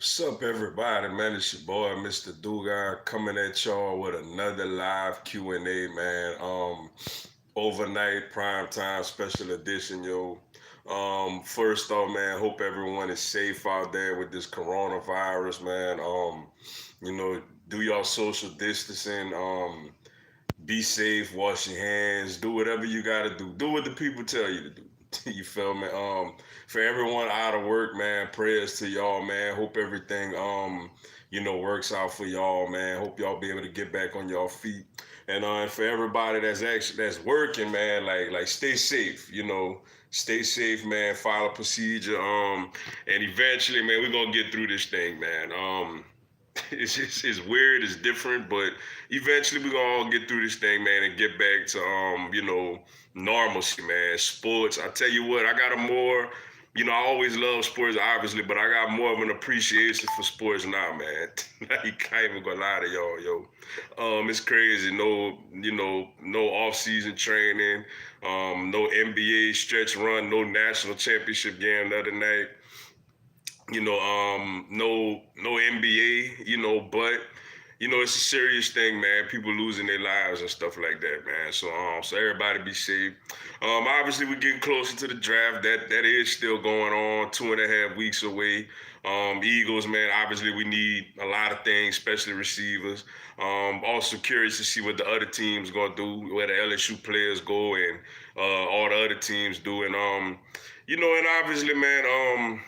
What's up, everybody? Man, it's your boy, Mr. Dugan, coming at y'all with another live Q&A, man. Overnight prime time special edition, yo. First off, man, hope everyone is safe out there with this coronavirus, man. Do y'all social distancing. Be safe, wash your hands, do whatever you gotta do. Do what the people tell you to do. You feel me? For everyone out of work, man, prayers to y'all, man. Hope everything works out for y'all, man. Hope y'all be able to get back on y'all feet. And for everybody that's working, man, like stay safe, stay safe, man. Follow procedure. And eventually, man, we're gonna get through this thing, man. It's weird, it's different, but eventually we're gonna all get through this thing, man, and get back to normalcy, man. Sports. I tell you what, I got a more, I always love sports, obviously, but I got more of an appreciation for sports now, man. Like, I ain't even gonna lie to y'all, yo. It's crazy. No off-season training, no NBA stretch run, no national championship game the other night. No NBA, but it's a serious thing, man. People losing their lives and stuff like that, man. So everybody be safe. Obviously we're getting closer to the draft. That is still going on, 2.5 weeks away. Eagles, man, obviously we need a lot of things, especially receivers. Also curious to see what the other teams gonna do, where the LSU players go, and all the other teams do. And obviously, man,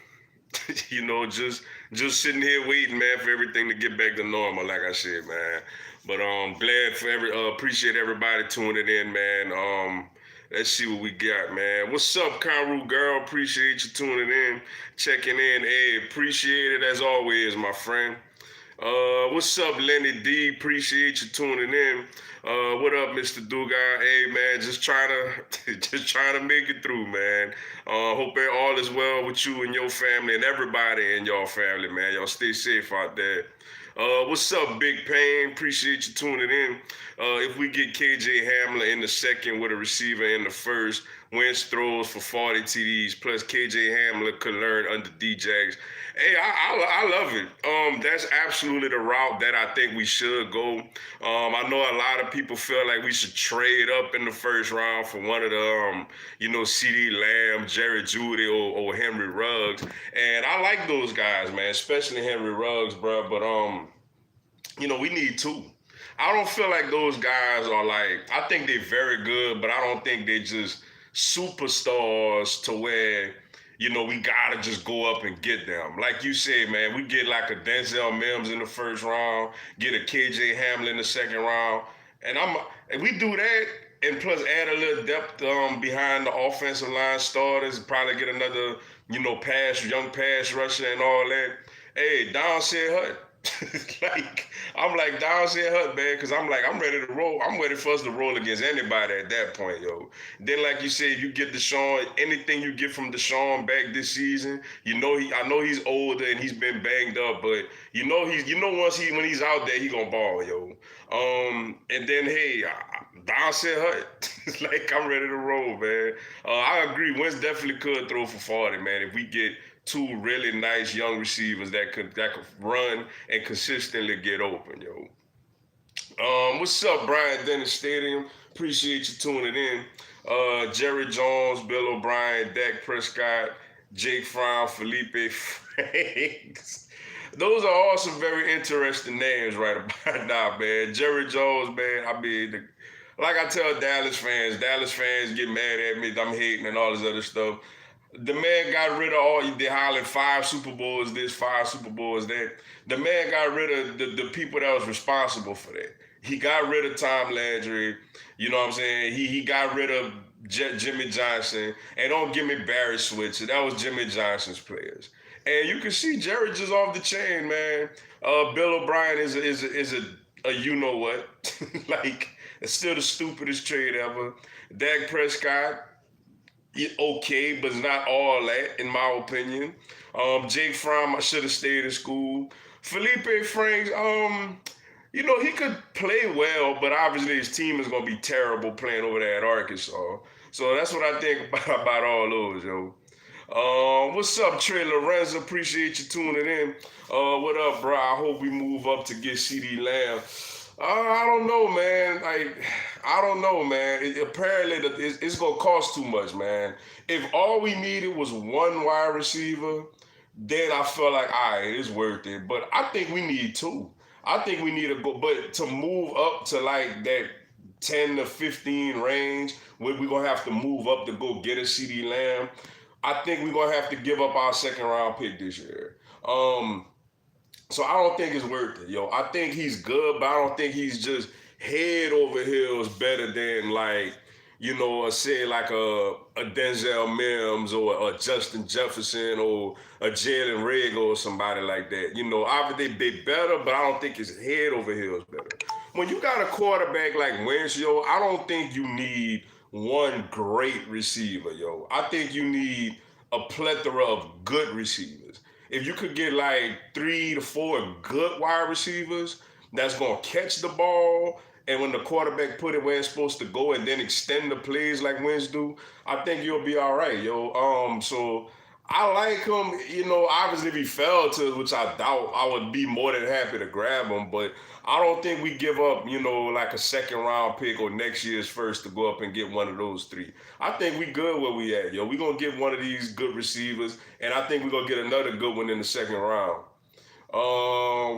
just sitting here waiting, man, for everything to get back to normal, like I said, man. But glad for appreciate everybody tuning in, man. Let's see what we got, man. What's up, Conru girl? Appreciate you tuning in, checking in. Hey, appreciate it as always, my friend. What's up, Lenny D? Appreciate you tuning in. What up, Mr. Dugan? Hey, man, just trying to just trying to make it through, man. Hope all is well with you and your family and everybody in your family, man. Y'all stay safe out there. What's up, Big Pain? Appreciate you tuning in. If we get KJ Hamler in the second with a receiver in the first, Wentz throws for 40 TDs, plus KJ Hamler could learn under D-Jags. Hey, I love it. That's absolutely the route that I think we should go. I know a lot of people feel like we should trade up in the first round for one of the, CeeDee Lamb, Jerry Jeudy, or Henry Ruggs. And I like those guys, man, especially Henry Ruggs, bro. But, we need two. I don't feel like those guys are like, I think they're very good, but I don't think they're just superstars to where, we gotta just go up and get them. Like you said, man, we get like a Denzel Mims in the first round, get a KJ Hamler in the second round, and we do that, and plus add a little depth behind the offensive line starters, probably get another, young pass rusher and all that. Hey, Don said Hut. I'm like Don said Hut, man, because I'm ready to roll. I'm ready for us to roll against anybody at that point, yo. Then, like you said, you get Deshaun, anything you get from Deshaun back this season, I know he's older and he's been banged up, but when he's out there, he gonna ball, yo. And then hey, Don said Hut. Like, I'm ready to roll, man. I agree. Wentz definitely could throw for 40, man, if we get two really nice young receivers that could run and consistently get open, yo. What's up, Brian Dennis Stadium? Appreciate you tuning in. Jerry Jones, Bill O'Brien, Dak Prescott, Jake Fromm, Felipe Franks. Those are all some very interesting names right about now, man. Jerry Jones, man, like I tell Dallas fans get mad at me, I'm hating and all this other stuff. The man got rid of they hollering 5 Super Bowls this, 5 Super Bowls that. The man got rid of the people that was responsible for that. He got rid of Tom Landry. You know what I'm saying? He got rid of Jimmy Johnson. And don't give me Barry Switzer. That was Jimmy Johnson's players. And you can see Jerry just off the chain, man. Bill O'Brien is a you know what. Like, it's still the stupidest trade ever. Dak Prescott, okay, but it's not all that, in my opinion. Jake Fromm, I should have stayed in school. Felipe Franks, he could play well, but obviously his team is going to be terrible playing over there at Arkansas. So that's what I think about all those, yo. What's up, Trey Lorenzo? Appreciate you tuning in. What up, bro? I hope we move up to get CD Lamb. I don't know, man. I don't know, man. Apparently, it's gonna cost too much, man. If all we needed was one wide receiver, then I feel like, all right, it's worth it. But I think we need two. I think we need to go, but to move up to like that 10 to 15 range, we're gonna have to move up to go get a CD Lamb. I think we're gonna have to give up our second round pick this year. So I don't think it's worth it, yo. I think he's good, but I don't think he's just head over heels better than like, say like a Denzel Mims or a Justin Jefferson or a Jalen Reagor or somebody like that. Obviously they better, but I don't think it's head over heels better. When you got a quarterback like Wentz, yo, I don't think you need one great receiver, yo. I think you need a plethora of good receivers. If you could get like 3 to 4 good wide receivers that's gonna catch the ball, and when the quarterback put it where it's supposed to go, and then extend the plays like Wentz do, I think you'll be all right, yo. So I like him. Obviously if he fell to, which I doubt, I would be more than happy to grab him. But I don't think we give up, like a second round pick or next year's first to go up and get one of those three. I think we good where we at, yo. We gonna get one of these good receivers, and I think we're gonna get another good one in the second round.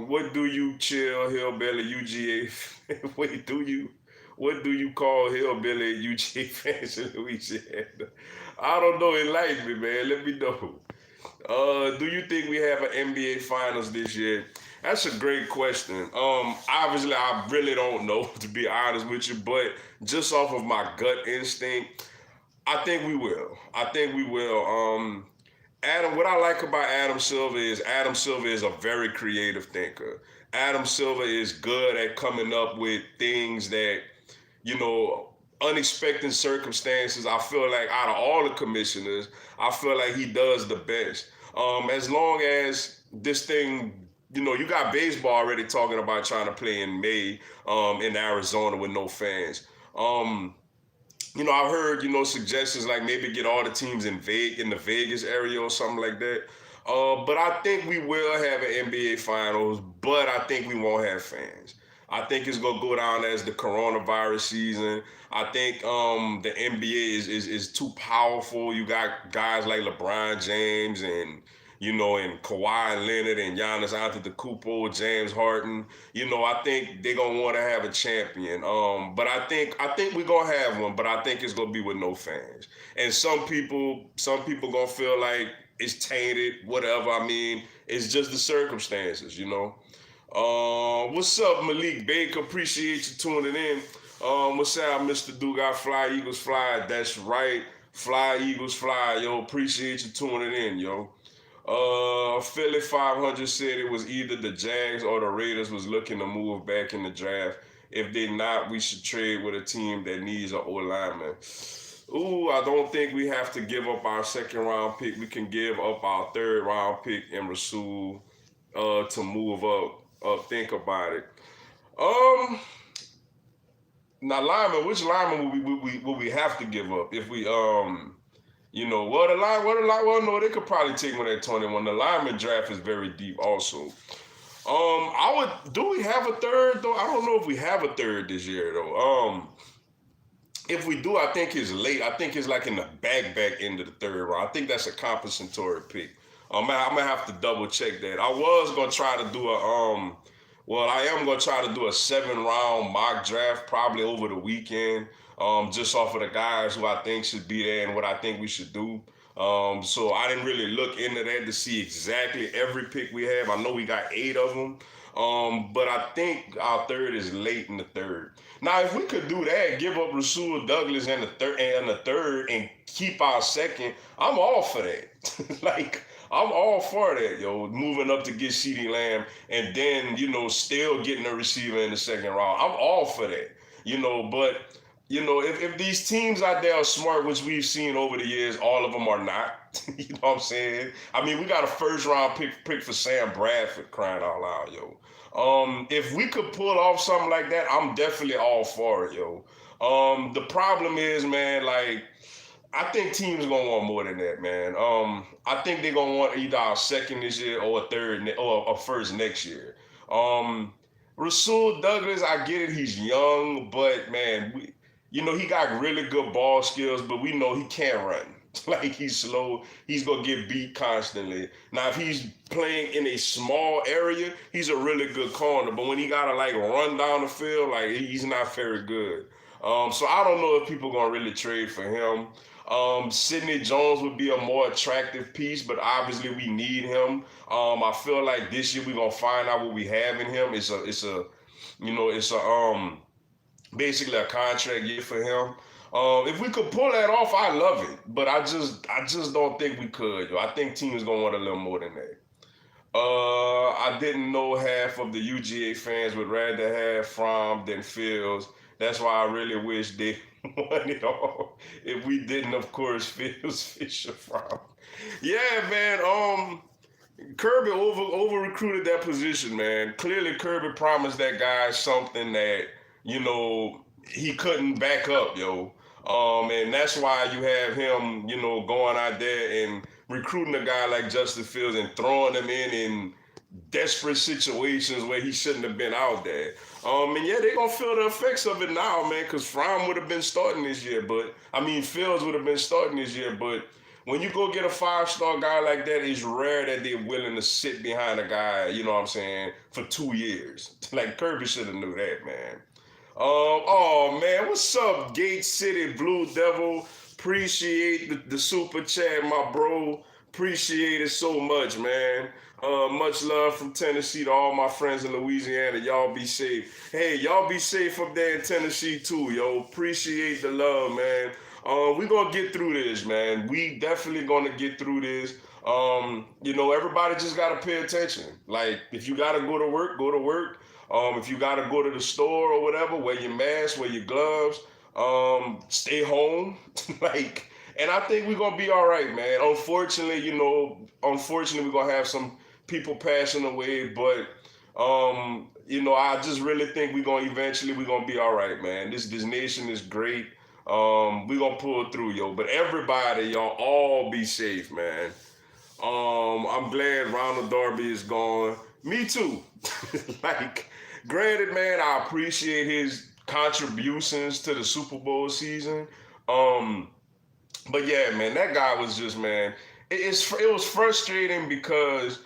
What do you chill hillbilly UGA? Wait, do you? What do you call hillbilly UGA fans in Louisiana? I don't know. Enlighten me, man. Let me know. Do you think we have an NBA Finals this year? That's a great question. Obviously, I really don't know, to be honest with you, but just off of my gut instinct, I think we will. I think we will. What I like about Adam Silver is a very creative thinker. Adam Silver is good at coming up with things that, you know, unexpected circumstances. I feel like out of all the commissioners, I feel like he does the best. As long as this thing, you got baseball already talking about trying to play in May in Arizona with no fans. I've heard, suggestions like maybe get all the teams in the Vegas area or something like that. But I think we will have an NBA Finals, but I think we won't have fans. I think it's gonna go down as the coronavirus season. I think the NBA is too powerful. You got guys like LeBron James and Kawhi Leonard and Giannis Antetokounmpo, James Harden. I think they're gonna want to have a champion. But I think we're gonna have one, but I think it's gonna be with no fans. And some people gonna feel like it's tainted, whatever. I mean, it's just the circumstances. What's up, Malik Baker? Appreciate you tuning in. What's up, Mr. Dugas? Fly Eagles Fly. That's right. Fly Eagles Fly, yo. Appreciate you tuning in, yo. Philly 500 said it was either the Jags or the Raiders was looking to move back in the draft. If they not, we should trade with a team that needs an O-lineman. Ooh, I don't think we have to give up our second round pick. We can give up our third round pick in Rasul to move up. Think about it. Um, Now lineman, which lineman will we have to give up if we no, they could probably take one at 21. The lineman draft is very deep also. Do we have a third though? I don't know if we have a third this year though. If we do, I think it's late. I think it's like in the back end of the third round. I think that's a compensatory pick. I'm gonna have to double check that. I was gonna try to do I am gonna try to do a 7 round mock draft probably over the weekend, just off of the guys who I think should be there and what I think we should do. So I didn't really look into that to see exactly every pick we have. I know we got 8 of them, but I think our third is late in the third. Now, if we could do that, give up Rasul Douglas and the third, and keep our second, I'm all for that. Like, I'm all for that, yo. Moving up to get CeeDee Lamb and then, still getting a receiver in the second round. I'm all for that, but if these teams out there are smart, which we've seen over the years, all of them are not. You know what I'm saying? I mean, we got a first round pick for Sam Bradford, crying out loud, yo. If we could pull off something like that, I'm definitely all for it, yo. The problem is, man, like, I think teams gonna want more than that, man. I think they're gonna want either our second this year or a third or a first next year. Um, Rasul Douglas, I get it, he's young, but man, he got really good ball skills, but we know he can't run. Like he's slow, he's gonna get beat constantly. Now, if he's playing in a small area, he's a really good corner. But when he gotta like run down the field, like he's not very good. So I don't know if people gonna really trade for him. Sidney Jones would be a more attractive piece, but obviously we need him. I feel like this year we're gonna find out what we have in him. It's a basically a contract year for him. If we could pull that off, I love it. But I just don't think we could. Yo. I think teams gonna want a little more than that. I didn't know half of the UGA fans would rather have Fromm than Fields. That's why I really wish they won it all. If we didn't, of course, Fields, Fisher, Fromm. Yeah, man. Kirby over recruited that position, man. Clearly, Kirby promised that guy something that he couldn't back up, yo. And that's why you have him, going out there and recruiting a guy like Justin Fields and throwing him in desperate situations where he shouldn't have been out there. And yeah, they're gonna feel the effects of it now, man, because Fromm would have been starting this year, Fields would have been starting this year, but when you go get a 5-star guy like that, it's rare that they're willing to sit behind a guy, you know what I'm saying, for 2 years. Like Kirby should have knew that, man. Oh man, what's up, Gate City Blue Devil? Appreciate the super chat, my bro. Appreciate it so much, man. Much love from Tennessee to all my friends in Louisiana. Y'all be safe. Hey, y'all be safe up there in Tennessee too, yo. Appreciate the love, man. We gonna get through this, man. We definitely gonna get through this. Everybody just gotta pay attention. Like, if you gotta go to work, go to work. If you gotta go to the store or whatever, wear your mask, wear your gloves, stay home. And I think we're gonna be all right, man. Unfortunately, we're gonna have some people passing away, but I just really think we're gonna be all right, man. This nation is great. We're gonna pull through, yo. But everybody, y'all all be safe, man. I'm glad Ronald Darby is gone. Me too. Granted, man, I appreciate his contributions to the Super Bowl season. But yeah, man, that guy was just, man, it was frustrating because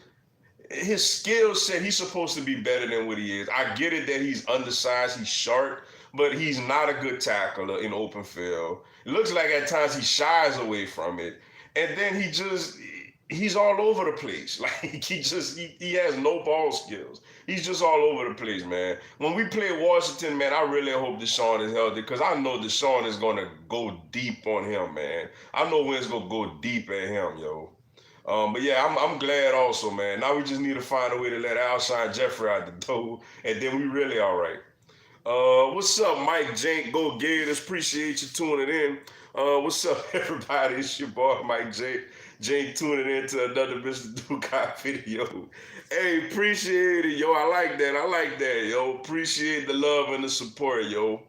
his skill set, he's supposed to be better than what he is. I get it that he's undersized, he's short, but he's not a good tackler in open field. It looks like at times he shies away from it. And then he's all over the place. Like he has no ball skills. He's just all over the place, man. When we play Washington, man, I really hope Deshaun is healthy because I know Deshaun is gonna go deep on him, man. I know Wynn's gonna go deep at him, yo. But yeah, I'm glad also, man. Now we just need to find a way to let Alshon Jeffrey out the door, and then we really all right. What's up, Mike Jank? Go Gators. Appreciate you tuning in. What's up, everybody? It's your boy, Mike Jank. Jank tuning in to another Mr. Dukai video. Hey, appreciate it, yo. I like that, yo. Appreciate the love and the support, yo.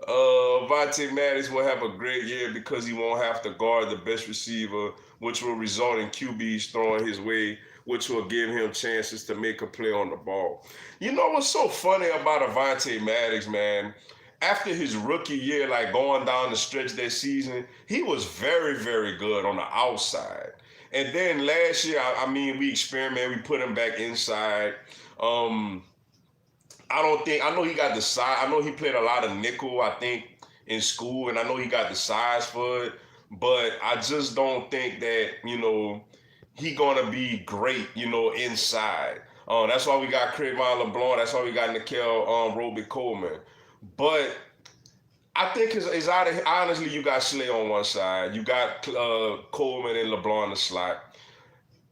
Vontae Maddox will have a great year because he won't have to guard the best receiver, which will result in QBs throwing his way, which will give him chances to make a play on the ball. You know what's so funny about Avonte Maddox, man? After his rookie year, like going down the stretch that season, he was very, very good on the outside. And then last year, we experimented, we put him back inside. I know he got the size. I know he played a lot of nickel, I think, in school, and I know he got the size for it. But I just don't think that, he gonna be great, inside. That's why we got Cre'Von LeBlanc. That's why we got Nickel Roby Coleman. But I think it's out of, honestly, you got Slay on one side. You got Coleman and LeBlanc in the slot.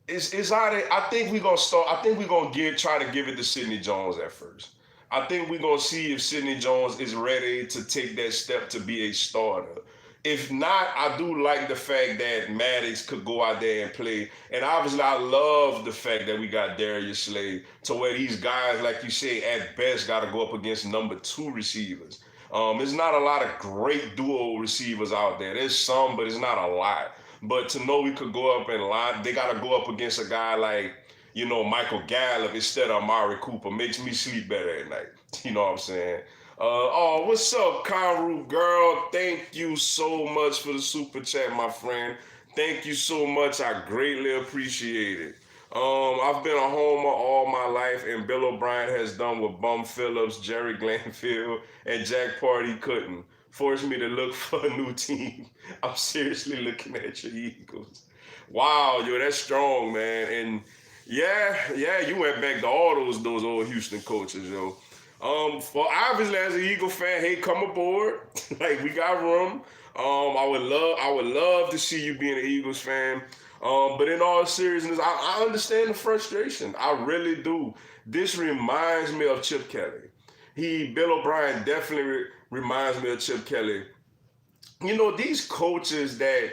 It's out of, I think we're gonna try to give it to Sidney Jones at first. I think we're gonna see if Sidney Jones is ready to take that step to be a starter. If not, I do like the fact that Maddox could go out there and play. And obviously, I love the fact that we got Darius Slay to where these guys, like you say, at best got to go up against number 2 receivers. There's not a lot of great duo receivers out there. There's some, but it's not a lot. But to know we could go up and line, they got to go up against a guy like, Michael Gallup instead of Amari Cooper makes me sleep better at night. You know what I'm saying? Oh, what's up, Conru girl? Thank you so much for the super chat, my friend. Thank you so much. I greatly appreciate it. I've been a homer all my life, and Bill O'Brien has done what Bum Phillips, Jerry Glanfield, and Jack Party couldn't. Forced me to look for a new team. I'm seriously looking at your Eagles. Wow, yo, that's strong, man. And yeah, you went back to all those old Houston coaches, yo. For obviously as an Eagle fan, hey, come aboard. Like we got room. I would love to see you being an Eagles fan. But in all seriousness, I understand the frustration. I really do. This reminds me of Chip Kelly. Bill O'Brien definitely reminds me of Chip Kelly. These coaches that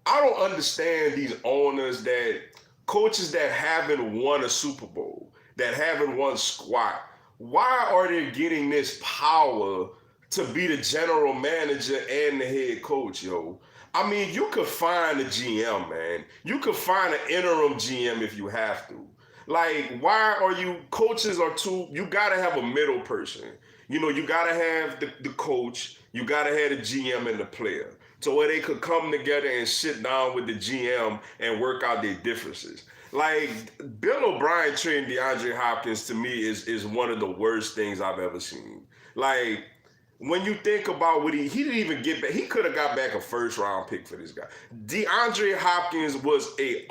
I don't understand, these owners coaches that haven't won a Super Bowl, that haven't won squat. Why are they getting this power to be the general manager and the head coach, yo? I mean, you could find a GM, man. You could find an interim GM if you have to. Like, why are coaches are you gotta have a middle person. You gotta have the coach, you gotta have the GM and the player. So where they could come together and sit down with the GM and work out their differences. Like, Bill O'Brien trading DeAndre Hopkins to me is one of the worst things I've ever seen. Like, when you think about what he didn't even get back. He could have got back a first round pick for this guy. DeAndre Hopkins was a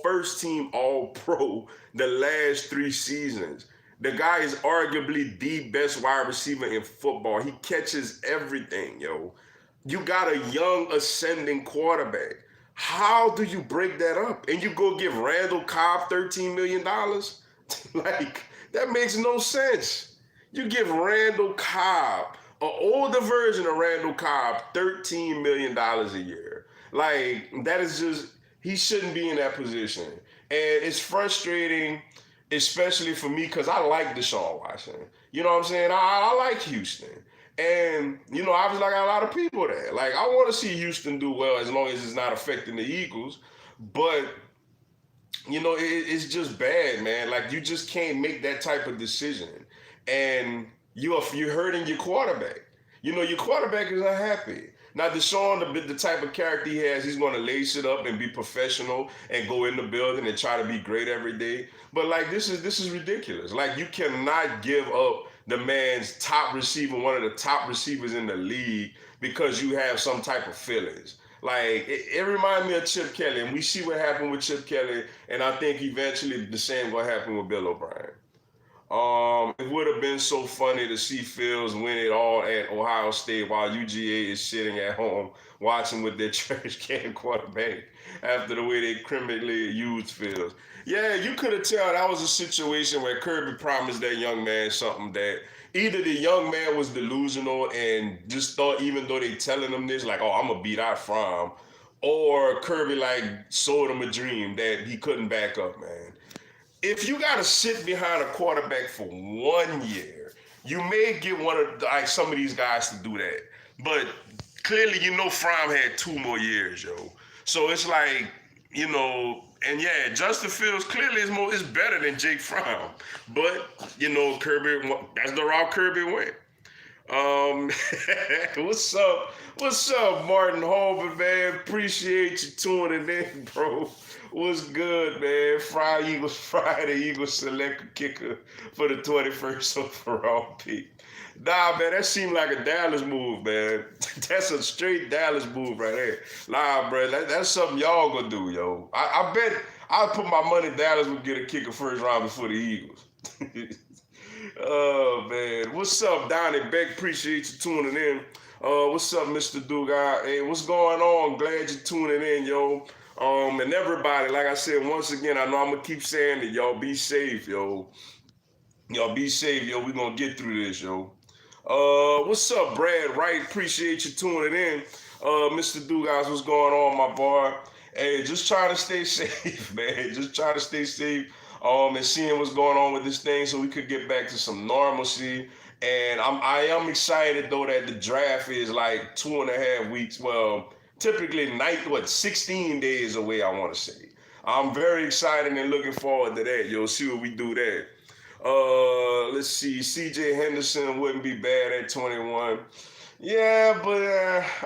first team all pro the last 3 seasons. The guy is arguably the best wide receiver in football. He catches everything, yo. You got a young ascending quarterback. How do you break that up? And you go give Randall Cobb $13 million? Like, that makes no sense. You give Randall Cobb, an older version of Randall Cobb, $13 million a year. Like, that is just, he shouldn't be in that position. And it's frustrating, especially for me, because I like Deshaun Watson. You know what I'm saying? I like Houston. And, obviously I got a lot of people there. Like, I want to see Houston do well as long as it's not affecting the Eagles. But, it's just bad, man. Like, you just can't make that type of decision. And you're hurting your quarterback. Your quarterback is unhappy. Now, Deshaun, the type of character he has, he's going to lace it up and be professional and go in the building and try to be great every day. But, like, this is ridiculous. Like, you cannot give up the man's top receiver, one of the top receivers in the league, because you have some type of feelings. Like, it reminds me of Chip Kelly, and we see what happened with Chip Kelly, and I think eventually the same will happen with Bill O'Brien. It would have been so funny to see Fields win it all at Ohio State while UGA is sitting at home watching with their trash can quarterback after the way they criminally used Fields. Yeah, you could have tell that was a situation where Kirby promised that young man something that either the young man was delusional and just thought, even though they telling him this, like, oh, I'm going to beat out from, or Kirby, like, sold him a dream that he couldn't back up, man. If you got to sit behind a quarterback for 1 year, you may get some of these guys to do that. But clearly, Fromm had 2 more years, yo. So it's like, and yeah, Justin Fields clearly is better than Jake Fromm. But, Kirby, that's the route Kirby went. What's up, Martin Holman, man? Appreciate you tuning in, bro. What's good, man? Friday Eagles select a kicker for the 21st overall pick. Nah, man, that seemed like a Dallas move, man. That's a straight Dallas move right there. Nah, bro, that's something y'all gonna do, yo. I bet I'll put my money Dallas would get a kicker first round before the Eagles. Oh, man. What's up, Donnie Beck? Appreciate you tuning in. What's up, Mr. Dugas? Hey, what's going on? Glad you're tuning in, yo. And everybody, like I said, once again, I know I'm going to keep saying it. Y'all be safe, yo. Y'all be safe, yo. We're going to get through this, yo. What's up, Brad Wright? Appreciate you tuning in. Mr. Dugas, what's going on, my boy? Hey, just trying to stay safe, man. Just trying to stay safe. And seeing what's going on with this thing so we could get back to some normalcy. And I am excited though that the draft is like 2.5 weeks. Well, typically 16 days away, I want to say. I'm very excited and looking forward to that. You'll see what we do there. Let's see. CJ Henderson wouldn't be bad at 21. Yeah, but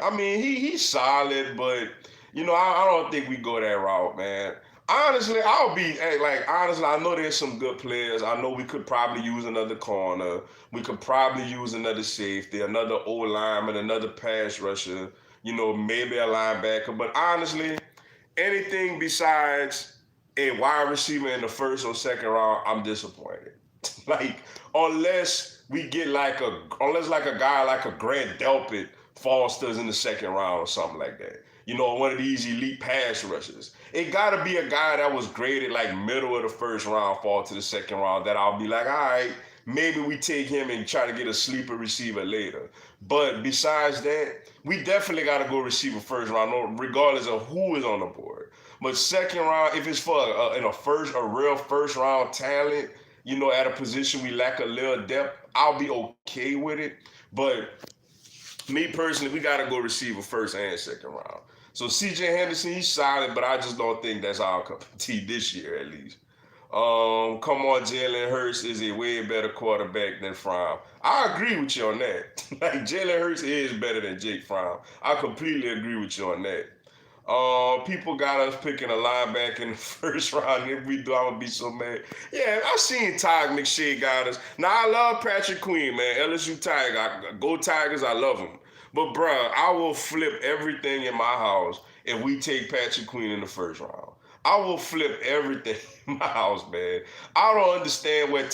I mean he's solid, but I don't think we go that route, man. Honestly, honestly, I know there's some good players. I know we could probably use another corner. We could probably use another safety, another O lineman, another pass rusher. Maybe a linebacker. But honestly, anything besides a wide receiver in the first or second round, I'm disappointed. Like unless we get like a guy like a Grant Delpit falls to us in the second round or something like that. One of these elite pass rushers. It gotta be a guy that was graded like middle of the first round, fall to the second round, that I'll be like, all right, maybe we take him and try to get a sleeper receiver later. But besides that, we definitely gotta go receiver first round, regardless of who is on the board. But second round, if it's for a real first round talent, at a position we lack a little depth, I'll be okay with it. But me personally, we got to go receiver first and second round. So CJ Henderson, he's solid, but I just don't think that's our cup of tea this year, at least. Come on, Jalen Hurts is a way better quarterback than Fromm. I agree with you on that. Like Jalen Hurts is better than Jake Fromm. I completely agree with you on that. People got us picking a linebacker in the first round. If we do, I'm gonna be so mad. Yeah, I seen Todd McShay got us. Now I love Patrick Queen, man. LSU Tiger, go Tigers. I love him. But bruh, I will flip everything in my house if we take Patrick Queen in the first round. I will flip everything in my house, man. I don't understand where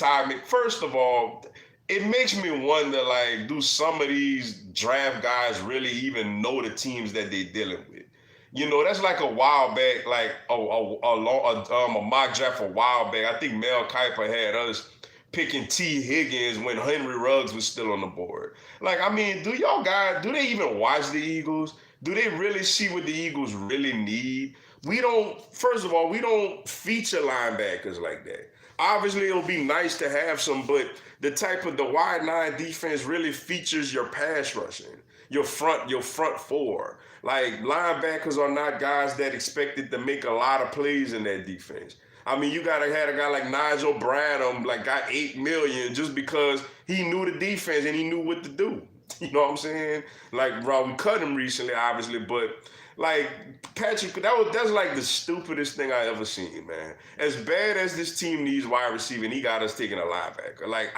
First of all, it makes me wonder, like, do some of these draft guys really even know the teams that they're dealing with? That's like a while back, like a mock draft a while back. I think Mel Kiper had us picking T. Higgins when Henry Ruggs was still on the board. Like, I mean, do they even watch the Eagles? Do they really see what the Eagles really need? First of all, we don't feature linebackers like that. Obviously, it'll be nice to have some, but the wide nine defense really features your pass rushing, your front four. Like, linebackers are not guys that expected to make a lot of plays in that defense. I mean, you gotta have a guy like Nigel Bradham, like got $8 million just because he knew the defense and he knew what to do. You know what I'm saying? Like, bro, we cut him recently, obviously, but like Patrick, that's like the stupidest thing I ever seen, man. As bad as this team needs wide receiver, and he got us taking a linebacker. Like,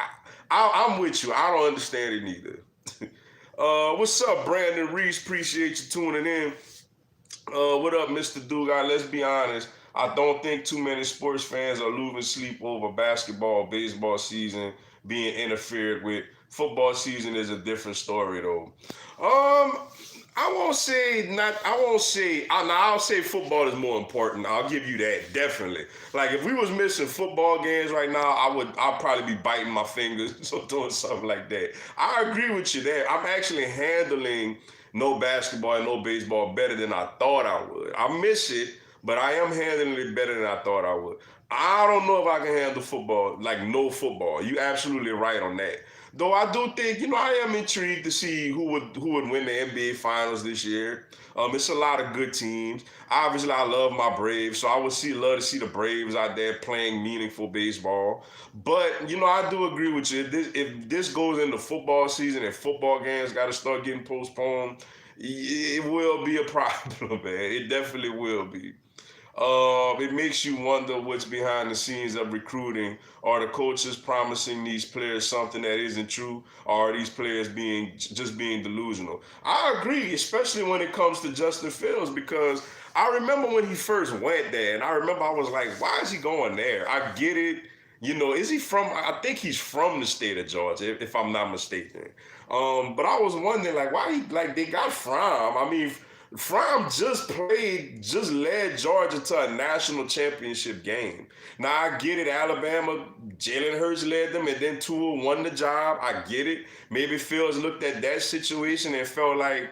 I'm with you. I don't understand it neither. What's up, Brandon Reese? Appreciate you tuning in. What up, Mr. Dugas? Let's be honest. I don't think too many sports fans are losing sleep over basketball, baseball season being interfered with. Football season is a different story, though. I won't say not. I won't say. I'll say football is more important. I'll give you that, definitely. Like, if we was missing football games right now, I'd probably be biting my fingers or doing something like that. I agree with you there. I'm actually handling no basketball and no baseball better than I thought I would. I miss it, but I am handling it better than I thought I would. I don't know if I can handle football, like no football. You absolutely right on that. Though I do think, I am intrigued to see who would win the NBA Finals this year. It's a lot of good teams. Obviously, I love my Braves, so I would love to see the Braves out there playing meaningful baseball. But I do agree with you. If this goes into football season and football games got to start getting postponed, it will be a problem, man. It definitely will be. It makes you wonder what's behind the scenes of recruiting. Are the coaches promising these players something that isn't true, or are these players being delusional? I agree, especially when it comes to Justin Fields, because I remember when he first went there, and I remember I was like, why is he going there? I get it. Is he from? I think he's from the state of Georgia, if I'm not mistaken. But I was wondering, like, why they got Fromm. I mean, Fromm just led Georgia to a national championship game. Now, I get it, Alabama, Jalen Hurts led them, and then Tua won the job. I get it. Maybe Fields looked at that situation and felt like,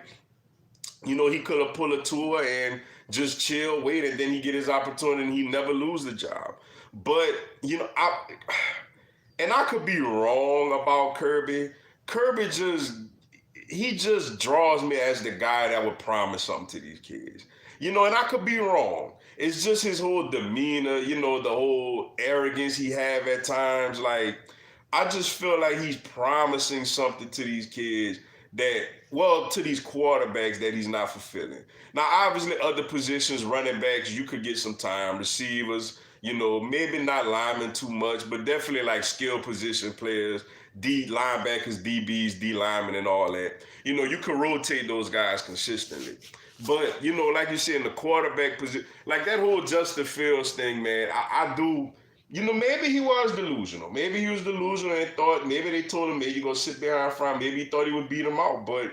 he could have pulled a Tua and just chill, wait, and then he get his opportunity and he never lose the job. But, I could be wrong about Kirby, Kirby he just draws me as the guy that would promise something to these kids. And I could be wrong. It's just his whole demeanor, the whole arrogance he have at times. Like, I just feel like he's promising something to these kids to these quarterbacks that he's not fulfilling. Now, obviously, other positions, running backs, you could get some time. Receivers, maybe not linemen too much, but definitely like skill position players, D linebackers, DBs, D linemen, and all that. You can rotate those guys consistently. But like you said, in the quarterback position, like that whole Justin Fields thing, man, I do. Maybe he was delusional. Maybe he was delusional and thought maybe they told him, "Hey, you gonna sit behind front." Maybe he thought he would beat him out, but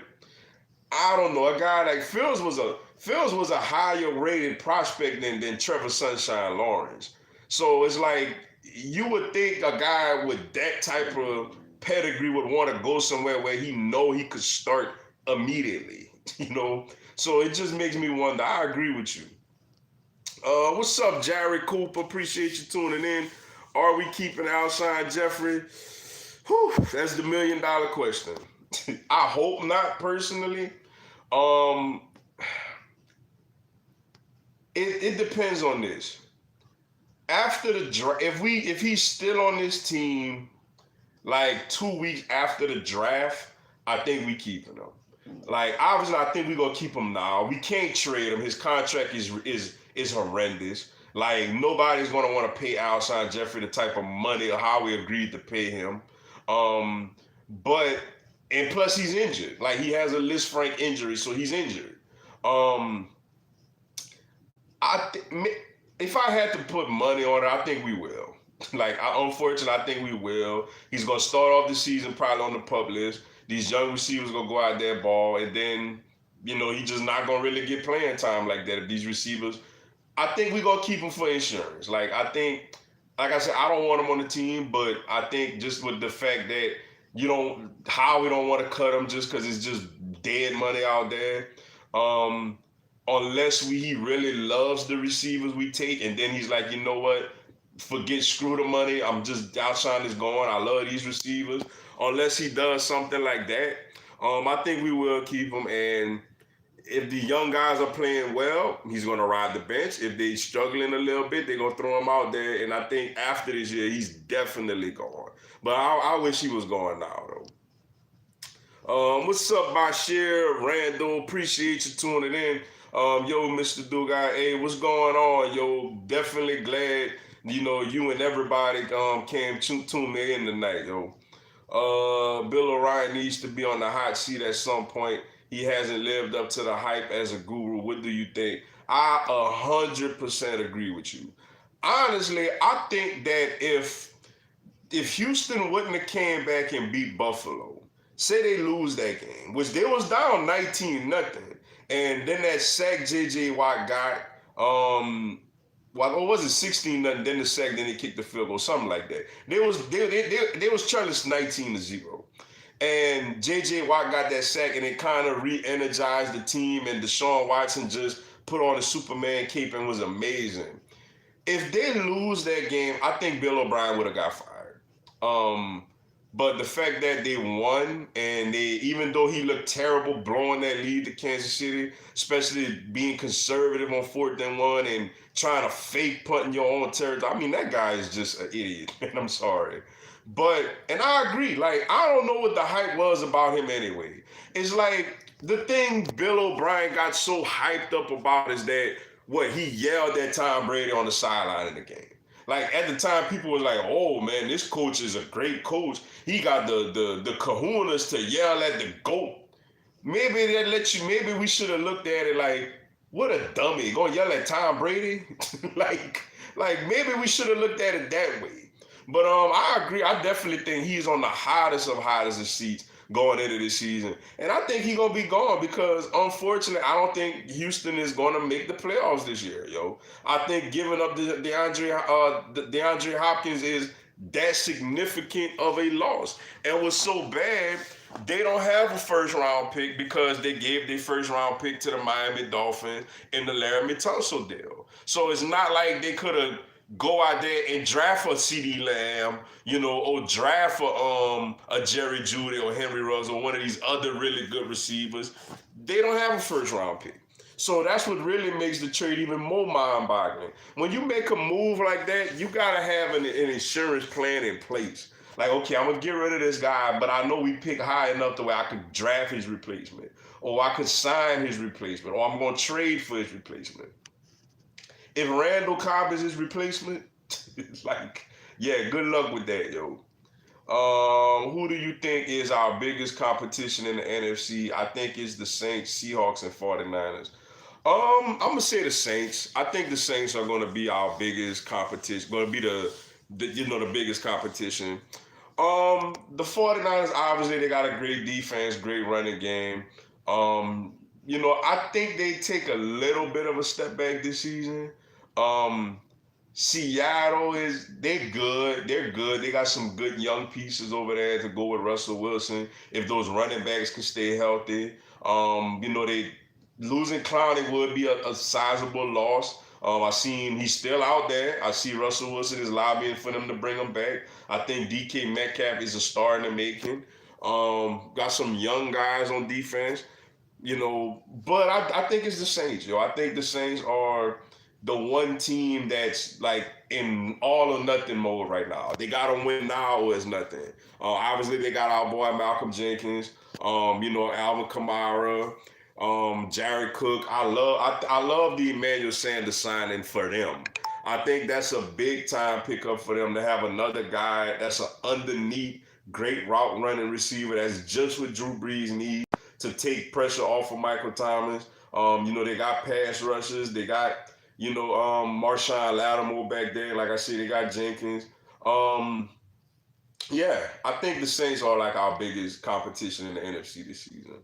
I don't know. A guy like Fields was a higher rated prospect than Trevor Sunshine Lawrence. So it's like you would think a guy with that type of pedigree would want to go somewhere where he know he could start immediately. So it just makes me wonder. I agree with you. What's up, Jared Cooper? Appreciate you tuning in. Are we keeping Alshon Jeffrey? Whew, that's the $1,000,000 question. I hope not, personally. Um, it depends on this. After the draft, if he's still on this team, like 2 weeks after the draft, I think we keeping him. Like, obviously, I think we're gonna keep him now. We can't trade him. His contract is horrendous. Like, nobody's gonna want to pay Alshon Jeffrey the type of money or how we agreed to pay him. But and plus he's injured. Like, he has a Lisfranc injury, so he's injured. Um, if I had to put money on it, I think we will. Like, unfortunately, I think we will. He's gonna start off the season probably on the pup list. These young receivers gonna go out there ball, and then he just not gonna really get playing time like that. If these receivers, I think we gonna keep him for insurance. Like, I think, like I said, I don't want him on the team, but I think just with the fact that we don't want to cut him just because it's just dead money out there. Unless he really loves the receivers we take, and then he's like, you know what? Screw the money. Alshon is gone. I love these receivers. Unless he does something like that, I think we will keep him. And if the young guys are playing well, he's going to ride the bench. If they're struggling a little bit, they're going to throw him out there. And I think after this year, he's definitely gone. But I wish he was gone now, though. What's up, Bashir, Randall? Appreciate you tuning in. Yo, Mr. Dugai, hey, what's going on? Yo, definitely glad, you and everybody came tune me in tonight, yo. Bill O'Brien needs to be on the hot seat at some point. He hasn't lived up to the hype as a guru. What do you think? I 100% agree with you. Honestly, I think that if Houston wouldn't have came back and beat Buffalo, say they lose that game, which they was down 19-0, and then that sack J.J. Watt got, what was it, 16-0, then the sack, then they kicked the field goal, something like that. They was trellised 19-0. And J.J. Watt got that sack, and it kind of re-energized the team, and Deshaun Watson just put on the Superman cape and was amazing. If they lose that game, I think Bill O'Brien would have got fired. But the fact that they won, and even though he looked terrible blowing that lead to Kansas City, especially being conservative on 4th and 1 and trying to fake punt in your own territory, I mean, that guy is just an idiot, and I'm sorry. And I agree, like, I don't know what the hype was about him anyway. It's like, the thing Bill O'Brien got so hyped up about is that, he yelled at Tom Brady on the sideline in the game. Like, at the time, people were like, oh, man, this coach is a great coach. He got the kahunas to yell at the GOAT. Maybe we should have looked at it like, what a dummy, gonna yell at Tom Brady? like maybe we should have looked at it that way. But I agree. I definitely think he's on the hottest of seats going into this season. And I think he's going to be gone because, unfortunately, I don't think Houston is going to make the playoffs this year, yo. I think giving up DeAndre Hopkins is that significant of a loss. And what's so bad, they don't have a first-round pick because they gave their first-round pick to the Miami Dolphins in the Laramie Tunsil deal. So it's not like they could have go out there and draft a CD Lamb, or draft a Jerry Jeudy or Henry Ruggs or one of these other really good receivers. They don't have a first round pick. So that's what really makes the trade even more mind-boggling. When you make a move like that, you gotta have an insurance plan in place. Like, okay, I'm gonna get rid of this guy, but I know we pick high enough to where I could draft his replacement, or I could sign his replacement, or I'm gonna trade for his replacement. If Randall Cobb is his replacement, it's like, yeah, good luck with that, yo. Who do you think is our biggest competition in the NFC? I think it's the Saints, Seahawks, and 49ers. I'm gonna say the Saints. I think the Saints are gonna be our biggest competition. Gonna be the biggest competition. The 49ers, obviously they got a great defense, great running game. I think they take a little bit of a step back this season. Um, Seattle they're good. They're good. They got some good young pieces over there to go with Russell Wilson. If those running backs can stay healthy. They losing Clowney would be a sizable loss. I seen he's still out there. I see Russell Wilson is lobbying for them to bring him back. I think DK Metcalf is a star in the making. Got some young guys on defense, but I think it's the Saints, yo. I think the Saints are the one team that's like in all or nothing mode right now. They got to win now or it's nothing. Obviously, they got our boy Malcolm Jenkins, Alvin Kamara, Jared Cook. I love the Emmanuel Sanders signing for them. I think that's a big time pickup for them to have another guy that's an underneath great route running receiver that's just what Drew Brees needs to take pressure off of Michael Thomas. They got pass rushes. They got, Marshawn Lattimore back there. Like I said, they got Jenkins. Yeah, I think the Saints are like our biggest competition in the NFC this season.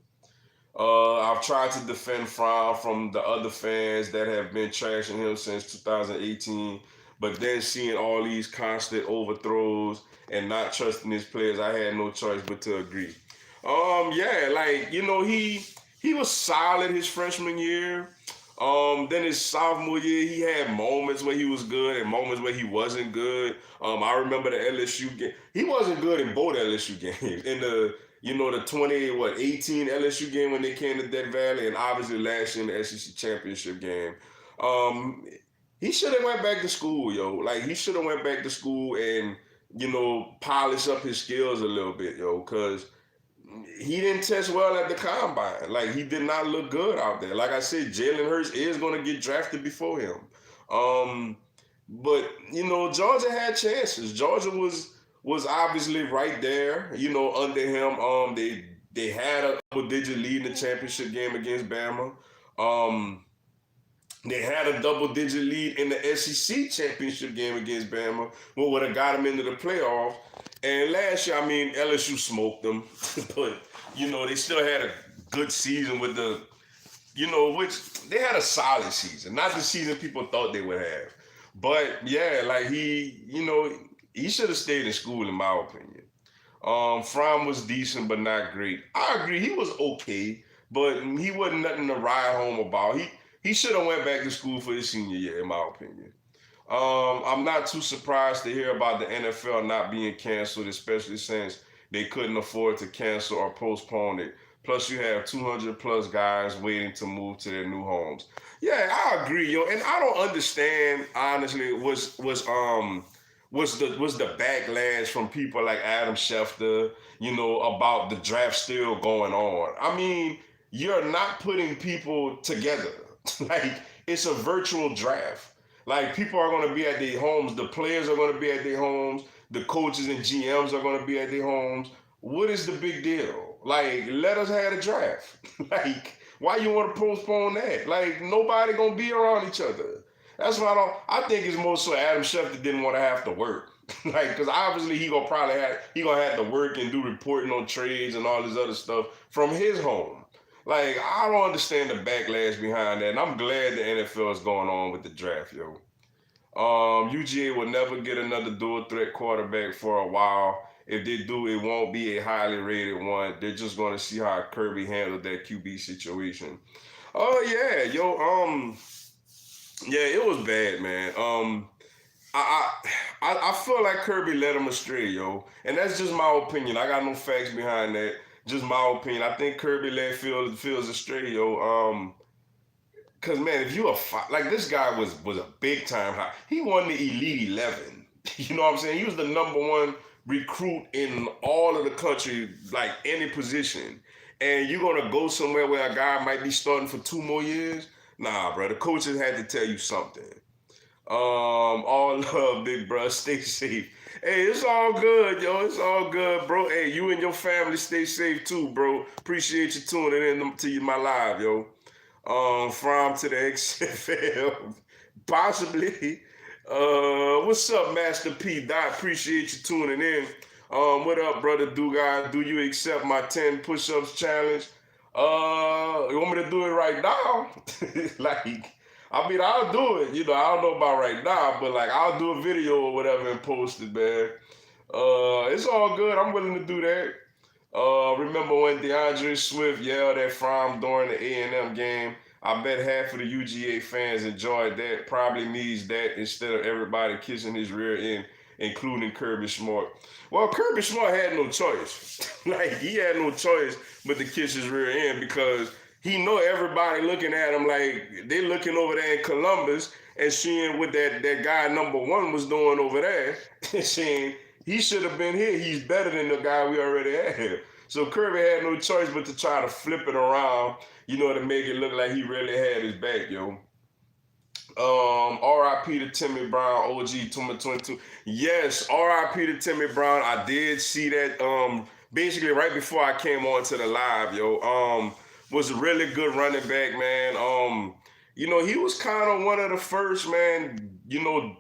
I've tried to defend Fromm from the other fans that have been trashing him since 2018, but then seeing all these constant overthrows and not trusting his players, I had no choice but to agree. Yeah, like he was solid his freshman year. Then his sophomore year, he had moments where he was good and moments where he wasn't good. I remember the LSU game. He wasn't good in both LSU games. In the 18 LSU game when they came to Death Valley, and obviously last year in the SEC championship game. Um, he should have went back to school, yo. Like he should have went back to school and polish up his skills a little bit, yo, because he didn't test well at the combine. Like he did not look good out there. Like I said, Jalen Hurts is going to get drafted before him. But Georgia had chances. Georgia was obviously right there. Under him. They had a double-digit lead in the championship game against Bama. They had a double-digit lead in the SEC championship game against Bama, what would have got them into the playoffs. And last year, LSU smoked them, but they still had a good season with which they had a solid season, not the season people thought they would have. But yeah, like he should have stayed in school in my opinion. Fromm was decent but not great. I agree, he was okay, but he wasn't nothing to ride home about. He should have went back to school for his senior year, in my opinion. I'm not too surprised to hear about the NFL not being canceled, especially since they couldn't afford to cancel or postpone it. Plus, you have 200 plus guys waiting to move to their new homes. Yeah, I agree, yo, and I don't understand honestly what's the backlash from people like Adam Schefter, about the draft still going on. You're not putting people together. Like it's a virtual draft. Like people are going to be at their homes. The players are going to be at their homes. The coaches and GMs are going to be at their homes. What is the big deal? Like let us have a draft. Like why you want to postpone that? Like nobody going to be around each other. That's why I think it's more so Adam Schefter didn't want to have to work. Like, because obviously he gonna have to work and do reporting on trades and all this other stuff from his home. Like, I don't understand the backlash behind that, and I'm glad the NFL is going on with the draft, yo. UGA will never get another dual threat quarterback for a while. If they do, it won't be a highly rated one. They're just going to see how Kirby handled that QB situation. Oh yeah, yo, yeah, it was bad, man. I feel like Kirby led him astray, yo, and that's just my opinion. I got no facts behind that. Just my opinion. I think Kirby led Fields astray, yo. Cause man, if you like this guy was a big time high. He won the Elite 11. You know what I'm saying? He was the number one recruit in all of the country, like any position. And you're gonna go somewhere where a guy might be starting for 2 more years? Nah, bro. The coaches had to tell you something. All love, big bro. Stay safe. Hey, it's all good, yo. It's all good, bro. Hey, you and your family stay safe too, bro. Appreciate you tuning in to my live, yo. From to the XFL, possibly. What's up, Master P? I appreciate you tuning in. What up, brother? Do you accept my 10 push-ups challenge? You want me to do it right now? Like, I mean, I'll do it. You know, I don't know about right now, but like, I'll do a video or whatever and post it, man. It's all good. I'm willing to do that. Remember when DeAndre Swift yelled at Fromm during the A&M game? I bet half of the UGA fans enjoyed that. Probably needs that instead of everybody kissing his rear end, including Kirby Smart. Well, Kirby Smart had no choice. Like, he had no choice but to kiss his rear end because he know everybody looking at him like they looking over there in Columbus and seeing what that guy number one was doing over there and saying he should have been here. He's better than the guy we already had. So Kirby had no choice but to try to flip it around, you know, to make it look like he really had his back, yo. R.I.P. to Timmy Brown, OG 2022. Yes, R.I.P. to Timmy Brown. I did see that basically right before I came on to the live, yo. Was a really good running back, man. You know, he was kind of one of the first, man, you know,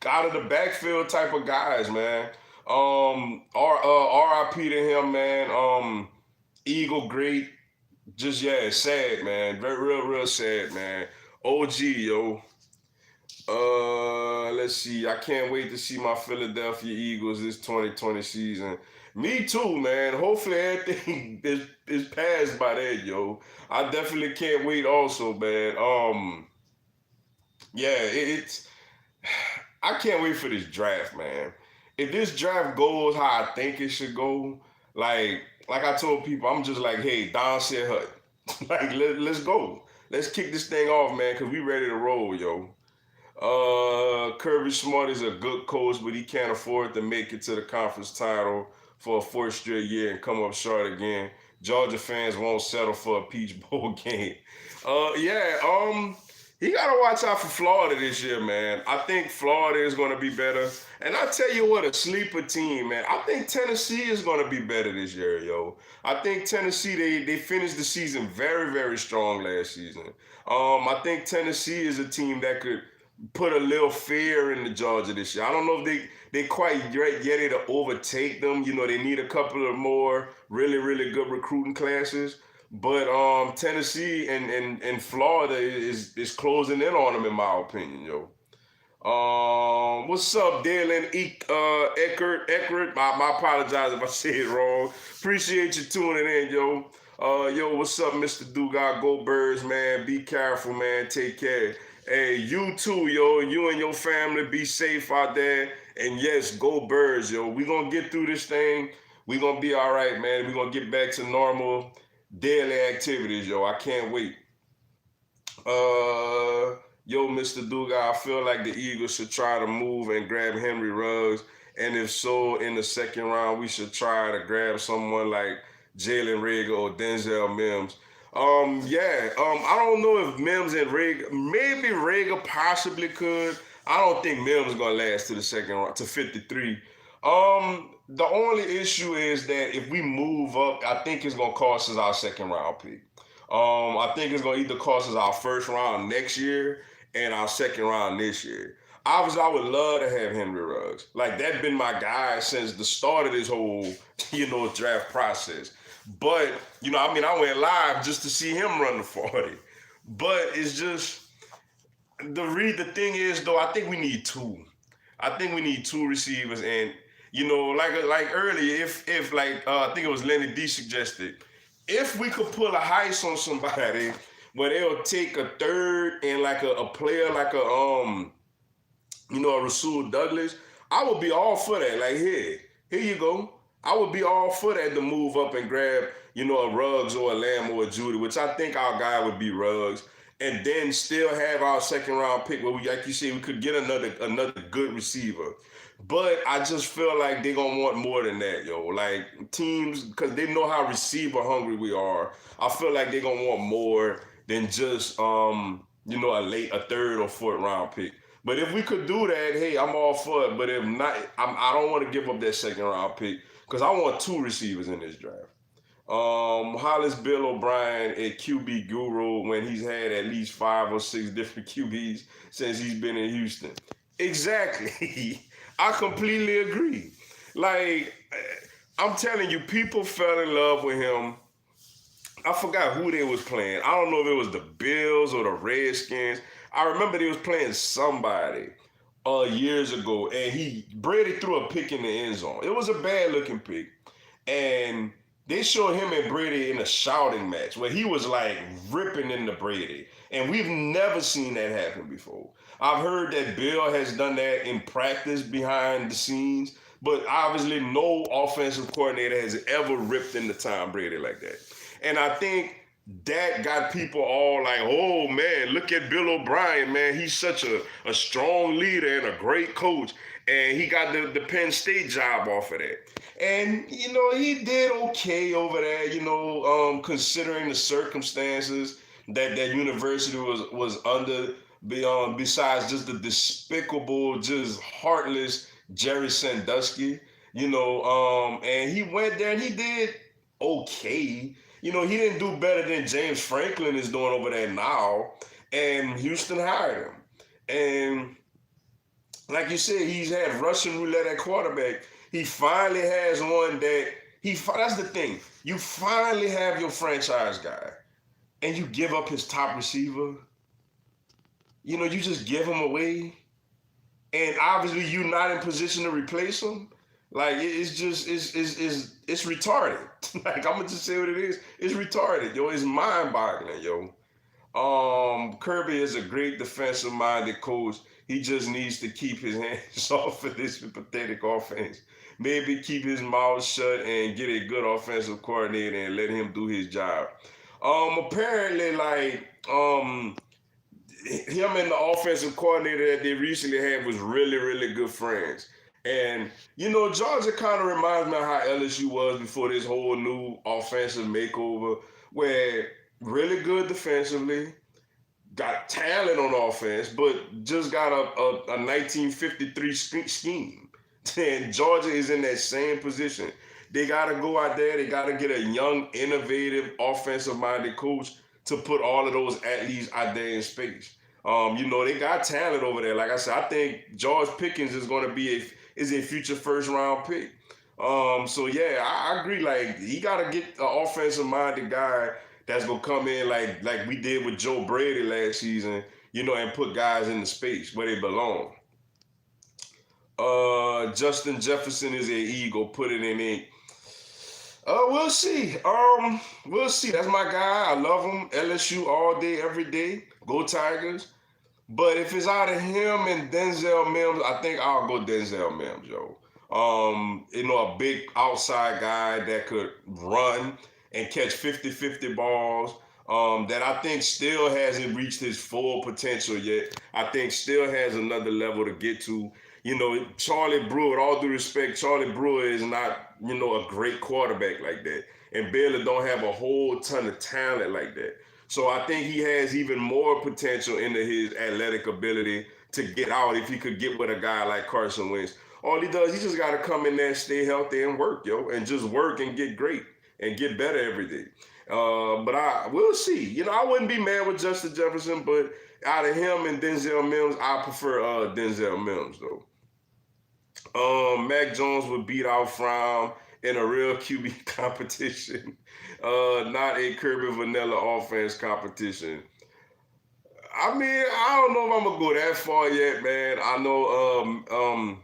out of the backfield type of guys, man. R.I.P. to him, man. Eagle great. Just yeah, sad, man. Very real sad, man. OG, yo. Let's see. I can't wait to see my Philadelphia Eagles this 2020 season. Me too, man. Hopefully everything is passed by then, yo. I definitely can't wait also, man. Yeah, it's I can't wait for this draft, man. If this draft goes how I think it should go, like I told people, I'm just like, hey, Don said Hut. Like, let's go. Let's kick this thing off, man, because we ready to roll, yo. Kirby Smart is a good coach, but he can't afford to make it to the conference title for a fourth straight year and come up short again. Georgia fans won't settle for a Peach Bowl game. He gotta watch out for Florida this year, man. I think Florida is gonna be better. And I tell you what, a sleeper team, man. I think Tennessee is gonna be better this year, yo. I think Tennessee, they finished the season very, very strong last season. I think Tennessee is a team that could put a little fear in the Georgia this year. I don't know if they quite ready to overtake them. You know, they need a couple of more really, really good recruiting classes. But Tennessee and Florida is closing in on them, in my opinion, yo. What's up, Dylan Eckert? I apologize if I said it wrong. Appreciate you tuning in, yo. Yo, what's up, Mr. Dugas? Go Birds, man. Be careful, man. Take care. Hey, you too, yo. You and your family, be safe out there. And yes, go Birds, yo. We gonna get through this thing. We gonna be all right, man. We gonna get back to normal daily activities, yo. I can't wait. Yo, Mr. Dugas, I feel like the Eagles should try to move and grab Henry Ruggs. And if so, in the second round, we should try to grab someone like Jalen Reagor or Denzel Mims. I don't know if Mims and Reagor, maybe Reagor possibly could. I don't think Mims is gonna last to the second round, to 53. The only issue is that if we move up, I think it's gonna cost us our second round pick. I think it's gonna either cost us our first round next year and our second round this year. Obviously, I would love to have Henry Ruggs. Like, that's been my guy since the start of this whole, draft process. But, I went live just to see him run the 40. But it's just, the thing is, though, I think we need two. I think we need two receivers. And, like earlier, if I think it was Lenny D suggested, if we could pull a heist on somebody where they'll take a third and like a player like a Rasul Douglas, I would be all for that. Like, here you go. I would be all for that to move up and grab, a Ruggs or a Lamb or a Judy, which I think our guy would be Ruggs, and then still have our second round pick where we, like you said, we could get another good receiver. But I just feel like they're gonna want more than that, yo. Like teams, because they know how receiver hungry we are. I feel like they're gonna want more than just a third or fourth round pick. But if we could do that, hey, I'm all for it. But if not, I don't want to give up that second round pick because I want two receivers in this draft. Hollis Bill O'Brien at QB Guru when he's had at least 5 or 6 different QBs since he's been in Houston. Exactly. I completely agree. Like, I'm telling you, people fell in love with him. I forgot who they was playing. I don't know if it was the Bills or the Redskins. I remember they was playing somebody years ago, and Brady threw a pick in the end zone. It was a bad looking pick, and they showed him and Brady in a shouting match where he was like ripping into Brady, and we've never seen that happen before. I've heard that Bill has done that in practice behind the scenes, but obviously no offensive coordinator has ever ripped into Tom Brady like that. And I think that got people all like, oh man, look at Bill O'Brien, man. He's such a strong leader and a great coach. And he got the Penn State job off of that. And, he did okay over there, considering the circumstances that university was under, besides just the despicable, just heartless Jerry Sandusky, and he went there and he did okay. He didn't do better than James Franklin is doing over there now. And Houston hired him. And like you said, he's had Russian roulette at quarterback. He finally has one that's the thing. You finally have your franchise guy and you give up his top receiver. You just give him away. And obviously you're not in position to replace him. Like it's retarded. Like I'm gonna just say what it is. It's retarded, yo. It's mind-boggling, yo. Kirby is a great defensive-minded coach. He just needs to keep his hands off of this pathetic offense. Maybe keep his mouth shut and get a good offensive coordinator and let him do his job. Apparently, him and the offensive coordinator that they recently had was really, really good friends. And, Georgia kind of reminds me of how LSU was before this whole new offensive makeover, where really good defensively, got talent on offense, but just got a 1953 scheme. And Georgia is in that same position. They got to go out there. They got to get a young, innovative, offensive-minded coach to put all of those athletes out there in space. They got talent over there. Like I said, I think George Pickens is going to be a future first-round pick. So yeah, I agree. Like he got to get an offensive-minded guy that's gonna come in like we did with Joe Brady last season, and put guys in the space where they belong. Justin Jefferson is an Eagle. Put it in ink. We'll see. We'll see. That's my guy. I love him. LSU all day, every day. Go Tigers. But if it's out of him and Denzel Mims, I think I'll go Denzel Mims, yo. A big outside guy that could run and catch 50-50 balls, that I think still hasn't reached his full potential yet. I think still has another level to get to. Charlie Brewer, with all due respect, Charlie Brewer is not, a great quarterback like that. And Baylor don't have a whole ton of talent like that. So I think he has even more potential into his athletic ability to get out if he could get with a guy like Carson Wentz. All he does, he just got to come in there, stay healthy, and work, yo, and just work and get great and get better every day. But we'll see. I wouldn't be mad with Justin Jefferson, but out of him and Denzel Mims, I prefer Denzel Mims, though. Mac Jones would beat out Fromm in a real QB competition, not a Kirby vanilla offense competition. I mean, I don't know if I'm gonna go that far yet, man. I know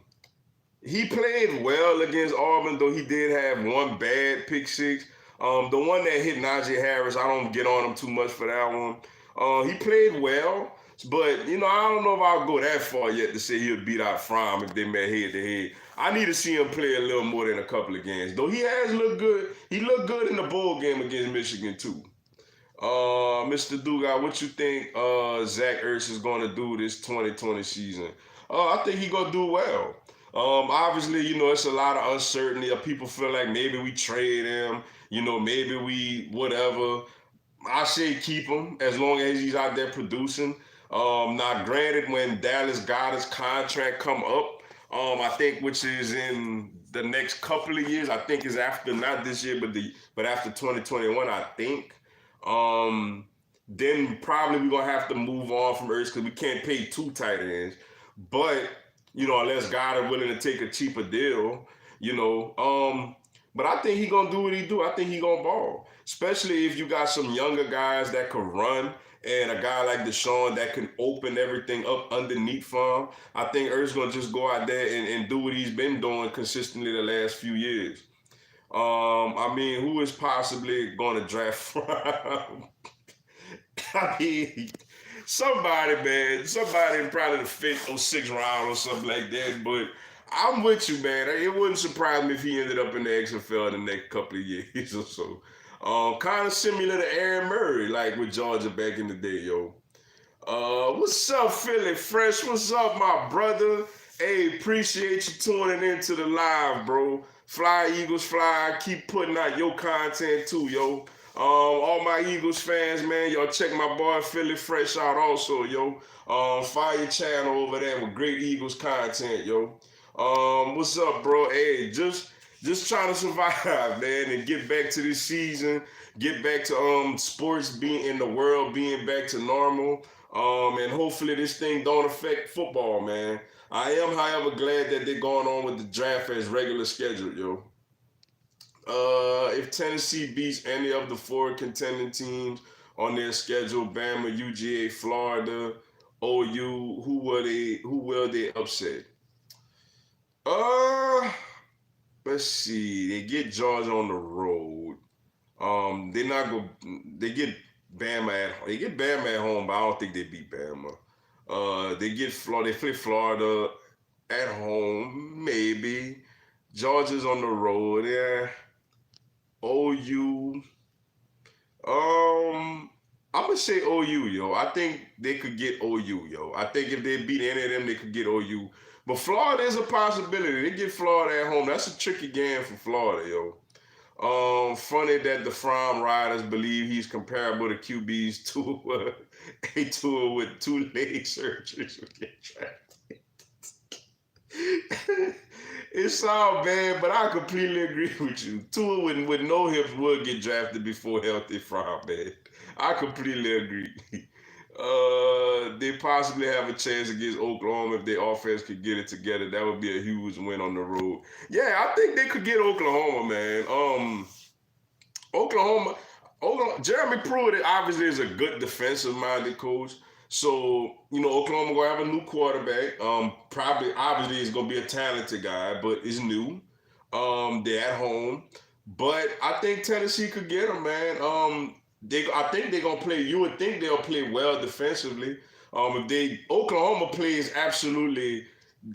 he played well against Auburn, though he did have one bad pick six. The one that hit Najee Harris, I don't get on him too much for that one. He played well, But I don't know if I'll go that far yet to say he'll beat out Fromm if they met head to head. I need to see him play a little more than a couple of games. Though he has looked good. He looked good in the bowl game against Michigan too. Mr. Dugas, what you think Zach Ertz is going to do this 2020 season? I think he's going to do well. Obviously, it's a lot of uncertainty. People feel like maybe we trade him, maybe we whatever. I say keep him as long as he's out there producing. Now, granted, when Dallas got his contract come up, I think which is in the next couple of years. I think is after not this year, but after 2021. I think. Then probably we're gonna have to move on from Ertz because we can't pay two tight ends. But unless God is willing to take a cheaper deal, you know. But I think he gonna do what he do. I think he gonna ball, especially if you got some younger guys that can run and a guy like Deshaun that can open everything up underneath for him. I think Ertz gonna just go out there and do what he's been doing consistently the last few years. I mean, who is possibly going to draft from? I mean, somebody, man, somebody in probably the fifth or sixth round or something like that. But I'm with you, man. It wouldn't surprise me if he ended up in the XFL the next couple of years or so. Kind of similar to Aaron Murray, like with Georgia back in the day, yo. What's up, Philly Fresh? What's up, my brother? Hey, appreciate you tuning into the live, bro. Fly, Eagles, fly. Keep putting out your content too, yo. All my Eagles fans, man, y'all check my boy Philly Fresh out also, yo. Fire channel over there with great Eagles content, yo. What's up, bro? Hey, just trying to survive, man, and get back to this season. Get back to sports being in the world, being back to normal. And hopefully this thing don't affect football, man. I am, however, glad that they're going on with the draft as regular scheduled, yo. If Tennessee beats any of the four contending teams on their schedule, Bama, UGA, Florida, OU, who will they upset? Let's see. They get Georgia on the road. They not go. They get Bama at home. They get Bama at home, but I don't think they beat Bama. They get Florida. They play Florida at home, maybe. Georgia's on the road. Yeah. OU. I'm gonna say OU, yo. I think they could get OU, yo. I think if they beat any of them, they could get OU. But Florida is a possibility. They get Florida at home. That's a tricky game for Florida, yo. Funny that the Fromm Riders believe he's comparable to QB's tour, a tour with two leg surgeries. It sounds bad, but I completely agree with you. Tua with no hips would get drafted before healthy Fromm, man. I completely agree. They possibly have a chance against Oklahoma if their offense could get it together. That would be a huge win on the road. Yeah, I think they could get Oklahoma, man. Oklahoma, Jeremy Pruitt obviously is a good defensive-minded coach. So, Oklahoma gonna have a new quarterback. Obviously, it's gonna be a talented guy, but it's new. They're at home, but I think Tennessee could get them, man. I think they're gonna play. You would think they'll play well defensively. If Oklahoma plays absolutely.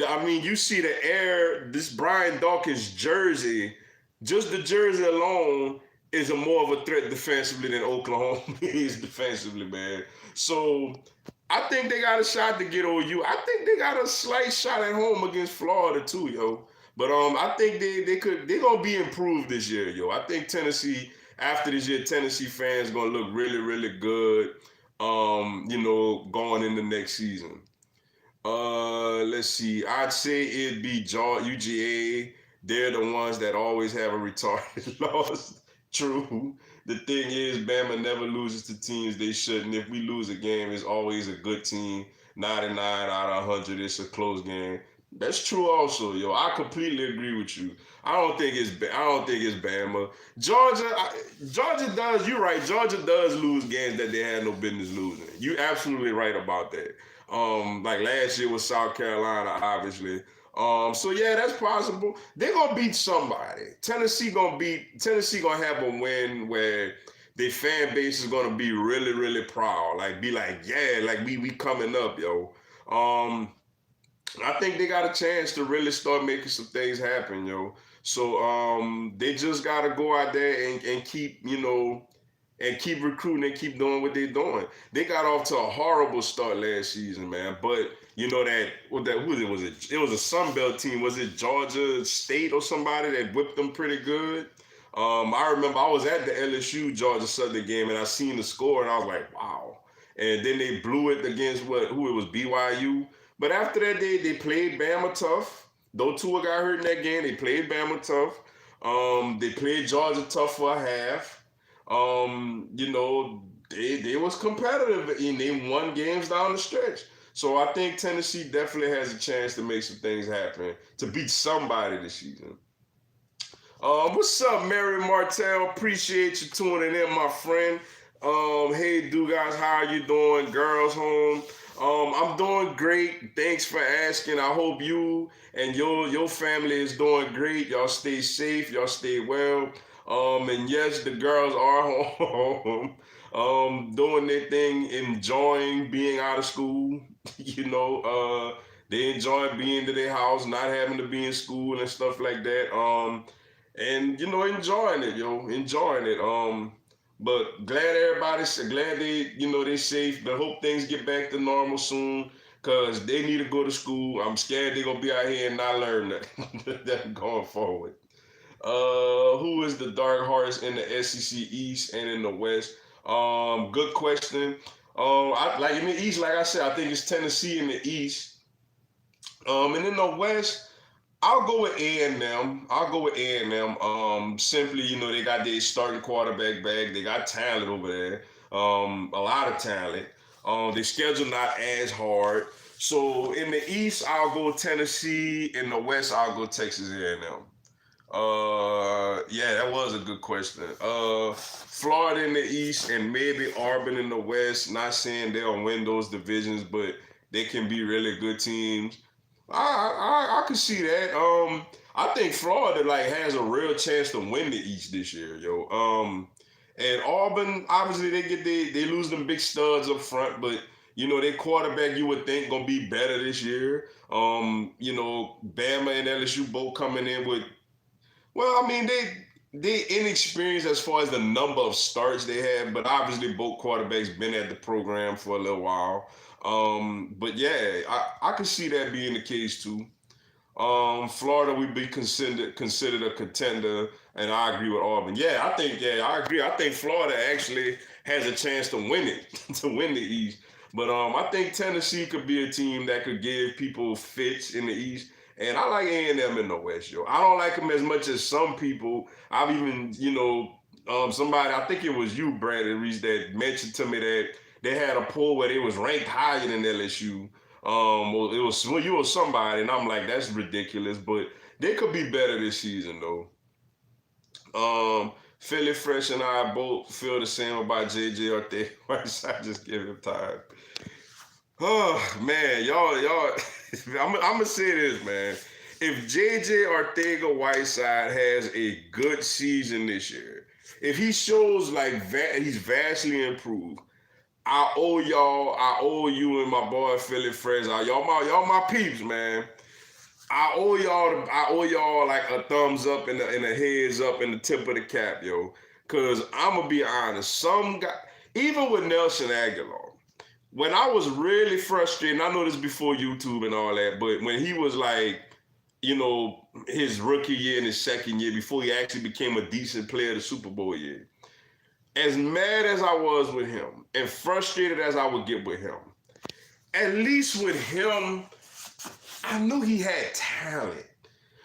I mean, you see this Brian Dawkins jersey, just the jersey alone is more of a threat defensively than Oklahoma is defensively, man. So I think they got a shot to get OU. I think they got a slight shot at home against Florida too, yo. But I think they're gonna be improved this year, yo. I think Tennessee, after this year, Tennessee fans gonna look really, really good. Going in the next season. Let's see. I'd say it'd be UGA. They're the ones that always have a retarded loss. True. The thing is, Bama never loses to teams they shouldn't. If we lose a game, it's always a good team. 99 out of 100, it's a close game. That's true also, yo. I completely agree with you. I don't think it's Bama. Georgia does, you're right, Georgia does lose games that they had no business losing. You're absolutely right about that. Like last year with South Carolina, obviously. So yeah, that's possible. They're gonna beat somebody. Tennessee gonna have a win where their fan base is gonna be really, really proud. Like be like, yeah, like we coming up, yo. Um, I think they got a chance to really start making some things happen, yo. So they just gotta go out there and keep, and keep recruiting and keep doing what they're doing. They got off to a horrible start last season, man. But you know that who was it? It was a Sun Belt team. Was it Georgia State or somebody that whipped them pretty good? I remember I was at the LSU Georgia Southern game and I seen the score and I was like, wow. And then they blew it against who it was, BYU. But after that, they played Bama tough. Though Tua got hurt in that game, they played Bama tough. They played Georgia tough for a half. They was competitive and they won games down the stretch. So I think Tennessee definitely has a chance to make some things happen to beat somebody this season. What's up, Mary Martell? Appreciate you tuning in, my friend. Hey, guys, how are you doing? Girls home. I'm doing great. Thanks for asking. I hope you and your family is doing great. Y'all stay safe. Y'all stay well. And yes, the girls are home. Doing their thing, enjoying being out of school. They enjoy being to their house, not having to be in school and stuff like that. And enjoying it, enjoying it. But glad they safe. But hope things get back to normal soon, cause they need to go to school. I'm scared they're gonna be out here and not learn that going forward. Who is the dark horse in the SEC East and in the West? Good question. I like in the East, like I said, I think it's Tennessee in the East. And in the West, I'll go with A&M. I'll go with A&M. Simply, they got their starting quarterback back. They got talent over there. A lot of talent. Their schedule not as hard. So in the East, I'll go Tennessee. In the West, I'll go Texas A&M. Yeah, that was a good question. Florida in the East and maybe Auburn in the West. Not saying they'll win those divisions, but they can be really good teams. I could see that. I think Florida has a real chance to win the East this year, yo. And Auburn, obviously they lose them big studs up front, but their quarterback you would think gonna be better this year. Bama and LSU both coming in with, well, I mean they inexperienced as far as the number of starts they have, but obviously both quarterbacks been at the program for a little while. But yeah, I could see that being the case too. Florida would be considered a contender, and I agree with Auburn. I agree. I think Florida actually has a chance to win it, to win the East. But I think Tennessee could be a team that could give people fits in the East. And I like A&M in the West, yo. I don't like them as much as some people. I've even, somebody, I think it was you, Brandon Reese, that mentioned to me that they had a poll where they was ranked higher than LSU. Well, it was you or somebody, and I'm like, that's ridiculous. But they could be better this season, though. Philly Fresh and I both feel the same about JJ Ortega. I just give him time. Oh man, y'all. I'm gonna say this, man. If JJ Ortega Whiteside has a good season this year, if he shows he's vastly improved, I owe you and my boy Philly Fresh. Y'all my peeps, man. I owe y'all like a thumbs up and a heads up and the tip of the cap, yo. Cause I'm gonna be honest, some guy, even with Nelson Aguilar, when I was really frustrated, and I know this before YouTube and all that, but when he was his rookie year and his second year, before he actually became a decent player the Super Bowl year, as mad as I was with him and frustrated as I would get with him, at least with him, I knew he had talent.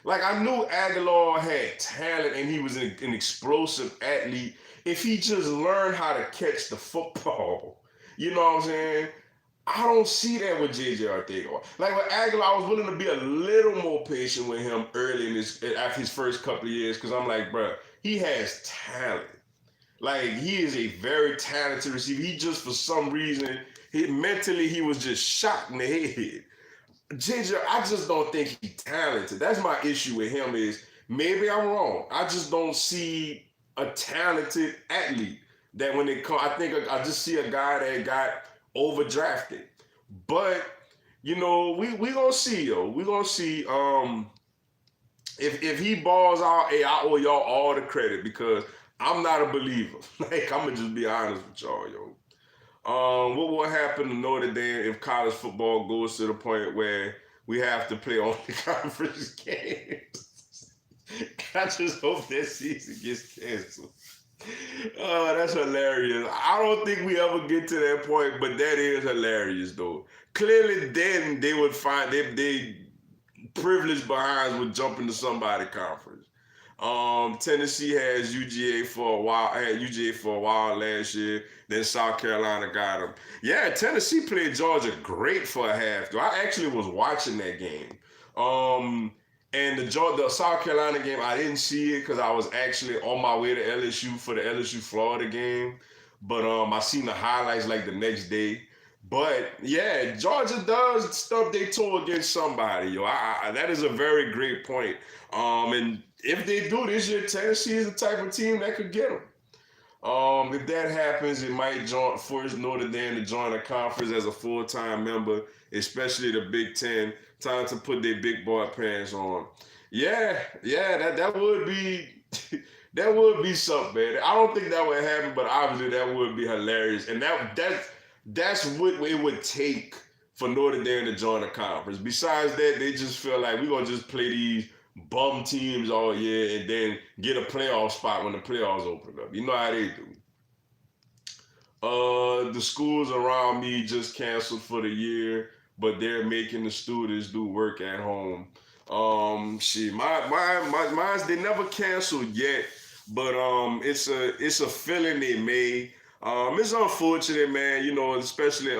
Like, I knew Aguilar had talent and he was an explosive athlete if he just learned how to catch the football. You know what I'm saying? I don't see that with JJ Ortega. Like with Aguilar, I was willing to be a little more patient with him early after his first couple of years, because I'm like, bro, he has talent. Like, he is a very talented receiver. He just, for some reason, mentally, he was just shot in the head. JJ, I just don't think he's talented. That's my issue with him is, maybe I'm wrong. I just don't see a talented athlete. that when they come, I think I just see a guy that got overdrafted. But you know, we gonna see, yo. We gonna see. If he balls out, hey, I owe y'all all the credit because I'm not a believer. Like I'm gonna just be honest with y'all, yo. What will happen to Notre Dame if college football goes to the point where we have to play only conference games? I just hope that season gets canceled. Oh, that's hilarious. I don't think we ever get to that point, but that is hilarious, though. Clearly, then they would find they privileged behinds would jump into somebody conference. Tennessee has UGA for a while. Had UGA for a while last year. Then South Carolina got them. Yeah, Tennessee played Georgia great for a half. Though I actually was watching that game. And the South Carolina game, I didn't see it because I was actually on my way to LSU for the LSU Florida game. But I seen the highlights like the next day. But yeah, Georgia does stuff they toe against somebody, yo. That is a very great point. And if they do this year, Tennessee is the type of team that could get them. If that happens, it might force Notre Dame to join a conference as a full-time member, especially the Big Ten. Time to put their big boy pants on. Yeah, that would be that would be something, man. I don't think that would happen, but obviously that would be hilarious. And that's what it would take for Notre Dame to join a conference. Besides that, they just feel like we're gonna just play these bum teams all year and then get a playoff spot when the playoffs open up. You know how they do. The schools around me just canceled for the year, but they're making the students do work at home. Shit, mine's they never canceled yet, but it's a feeling they made. It's unfortunate, man. You know, especially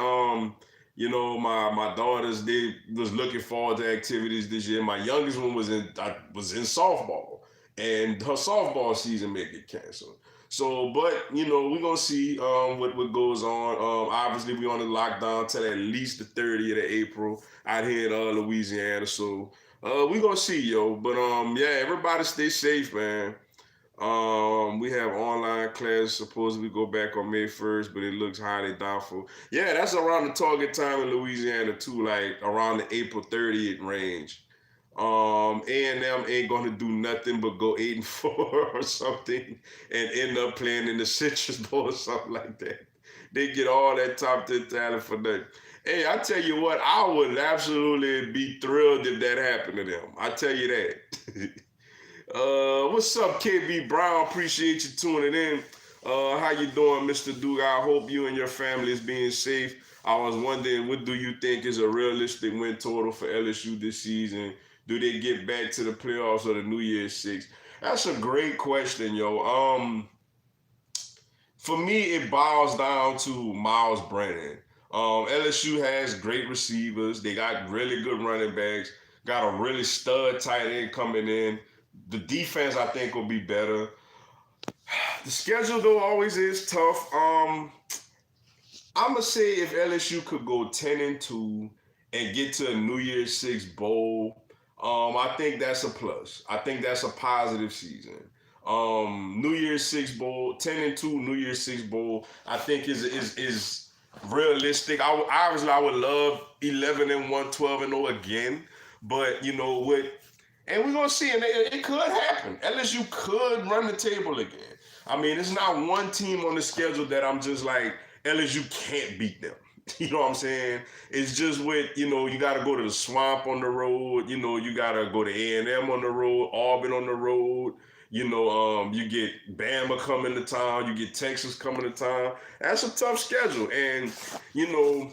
you know, my daughters, they was looking forward to activities this year. My youngest one was in softball, and her softball season may get canceled. So, but you know, we're gonna see what goes on. Obviously, we on the lockdown till at least the 30th of April out here in Louisiana. So, we gonna see, yo. But yeah, everybody stay safe, man. We have online class supposedly go back on May 1st, but it looks highly doubtful. Yeah, that's around the target time in Louisiana too, like around the April 30th range. A&M ain't gonna do nothing but go 8-4 or something and end up playing in the Citrus Bowl or something like that. They get all that top 10 talent for that. Hey, I tell you what, I would absolutely be thrilled if that happened to them. I tell you that. What's up, KB Brown? Appreciate you tuning in. How you doing, Mr. Duke? I hope you and your family is being safe. I was wondering, what do you think is a realistic win total for LSU this season? Do they get back to the playoffs or the New Year's Six? That's a great question, yo. For me, it boils down to Miles Brennan. LSU has great receivers. They got really good running backs. Got a really stud tight end coming in. The defense, I think, will be better. The schedule, though, always is tough. I'm gonna say if LSU could go 10-2 and get to a New Year's Six bowl, I think that's a plus. I think that's a positive season. New Year's Six bowl, 10-2 New Year's Six bowl, I think is realistic. I would love 11-1, 12-0 again, but you know what? And we're gonna see, and it could happen. LSU could run the table again. I mean, it's not one team on the schedule that I'm just like, LSU can't beat them. You know what I'm saying? It's just with, you know, you got to go to the Swamp on the road. You know, you got to go to A&M on the road, Auburn on the road. You know, you get Bama coming to town. You get Texas coming to town. That's a tough schedule. And, you know,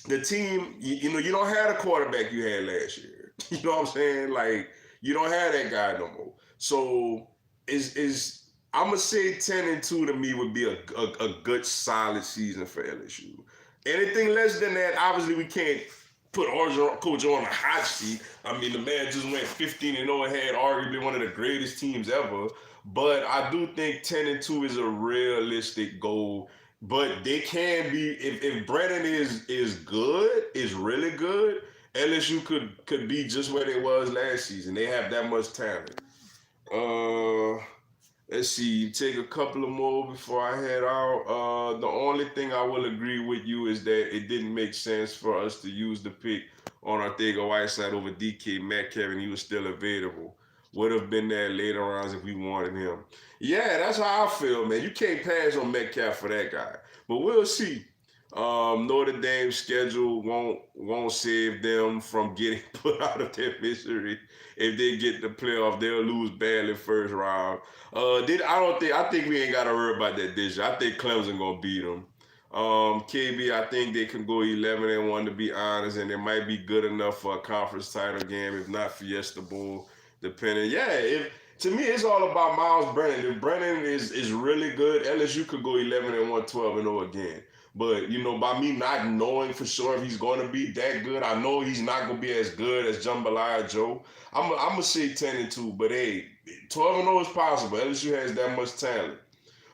the team, you know, you don't have the quarterback you had last year. You know what I'm saying? Like, you don't have that guy no more. So, I'm going to say 10-2 to me would be a good, solid season for LSU. Anything less than that, obviously we can't put Coach on a hot seat. I mean, the man just went 15-0 and had arguably one of the greatest teams ever. But I do think 10-2 is a realistic goal. But they can be, if Brennan is good, is really good, LSU could be just where they was last season. They have that much talent. Let's let's see, take a couple of more before I head out. The only thing I will agree with you is that it didn't make sense for us to use the pick on Arcega-Whiteside over DK Metcalf, and he was still available. Would have been there later rounds if we wanted him. Yeah, that's how I feel, man. You can't pass on Metcalf for that guy. But we'll see. Notre Dame's schedule won't save them from getting put out of their misery. If they get the playoff, they'll lose badly first round. I think we ain't gotta worry about that this year. I think Clemson gonna beat them. KB, I think they can go 11-1 to be honest, and it might be good enough for a conference title game, if not Fiesta Bowl, depending. Yeah, to me, it's all about Miles Brennan. If Brennan is really good, LSU could go 11-1, 12-0 again. But, you know, by me not knowing for sure if he's going to be that good, I know he's not going to be as good as Jambalaya Joe. I'm going to say 10-2. But, hey, 12-0 is possible. LSU has that much talent.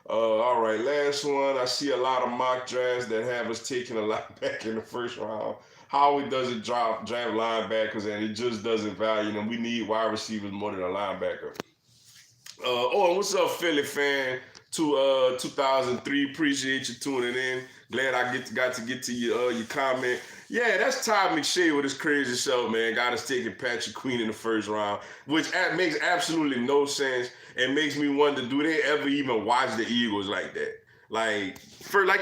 All right, last one. I see a lot of mock drafts that have us taking a linebacker in the first round. Howard doesn't draft linebackers, and it just doesn't value them. We need wide receivers more than a linebacker. And what's up, Philly fan? 2003. Appreciate you tuning in. Glad I got to get to your comment. Yeah, that's Todd McShay with his crazy self, man. Got us taking Patrick Queen in the first round, which makes absolutely no sense and makes me wonder, do they ever even watch the Eagles like that? Like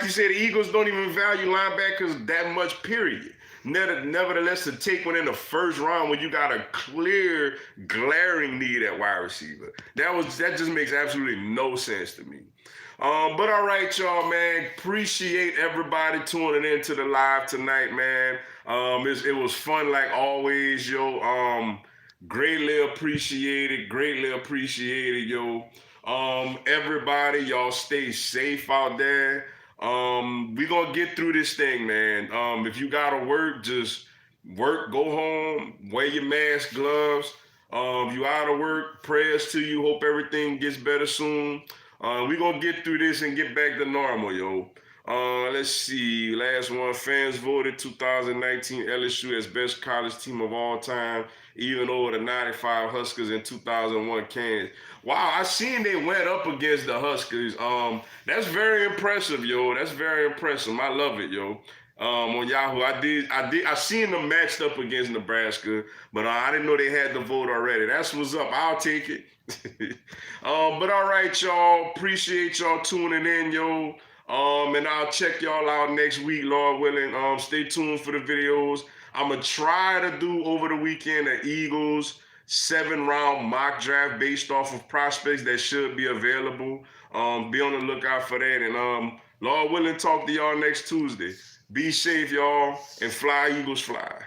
you said, the Eagles don't even value linebackers that much, period. Nevertheless, to take one in the first round when you got a clear, glaring need at wide receiver, that just makes absolutely no sense to me. But all right, y'all, man. Appreciate everybody tuning in to the live tonight, man. It was fun like always, yo. Greatly appreciated, yo. Everybody, y'all stay safe out there. We gonna get through this thing, man. If you gotta work, just work, go home, wear your mask, gloves. If you out of work, prayers to you. Hope everything gets better soon. We gonna get through this and get back to normal, yo. Let's see. Last one. Fans voted 2019 LSU as best college team of all time, even over the 95 Huskers in 2001 Kansas. Wow, I seen they went up against the Huskers. That's very impressive, yo. That's very impressive. I love it, yo. On Yahoo, I seen them matched up against Nebraska, but I didn't know they had the vote already. That's what's up. I'll take it. But all right, y'all. Appreciate y'all tuning in, yo. And I'll check y'all out next week, Lord willing. Stay tuned for the videos. I'm gonna try to do over the weekend an Eagles 7-round mock draft based off of prospects that should be available. Be on the lookout for that. And Lord willing, talk to y'all next Tuesday. Be safe, y'all, and fly, Eagles, fly.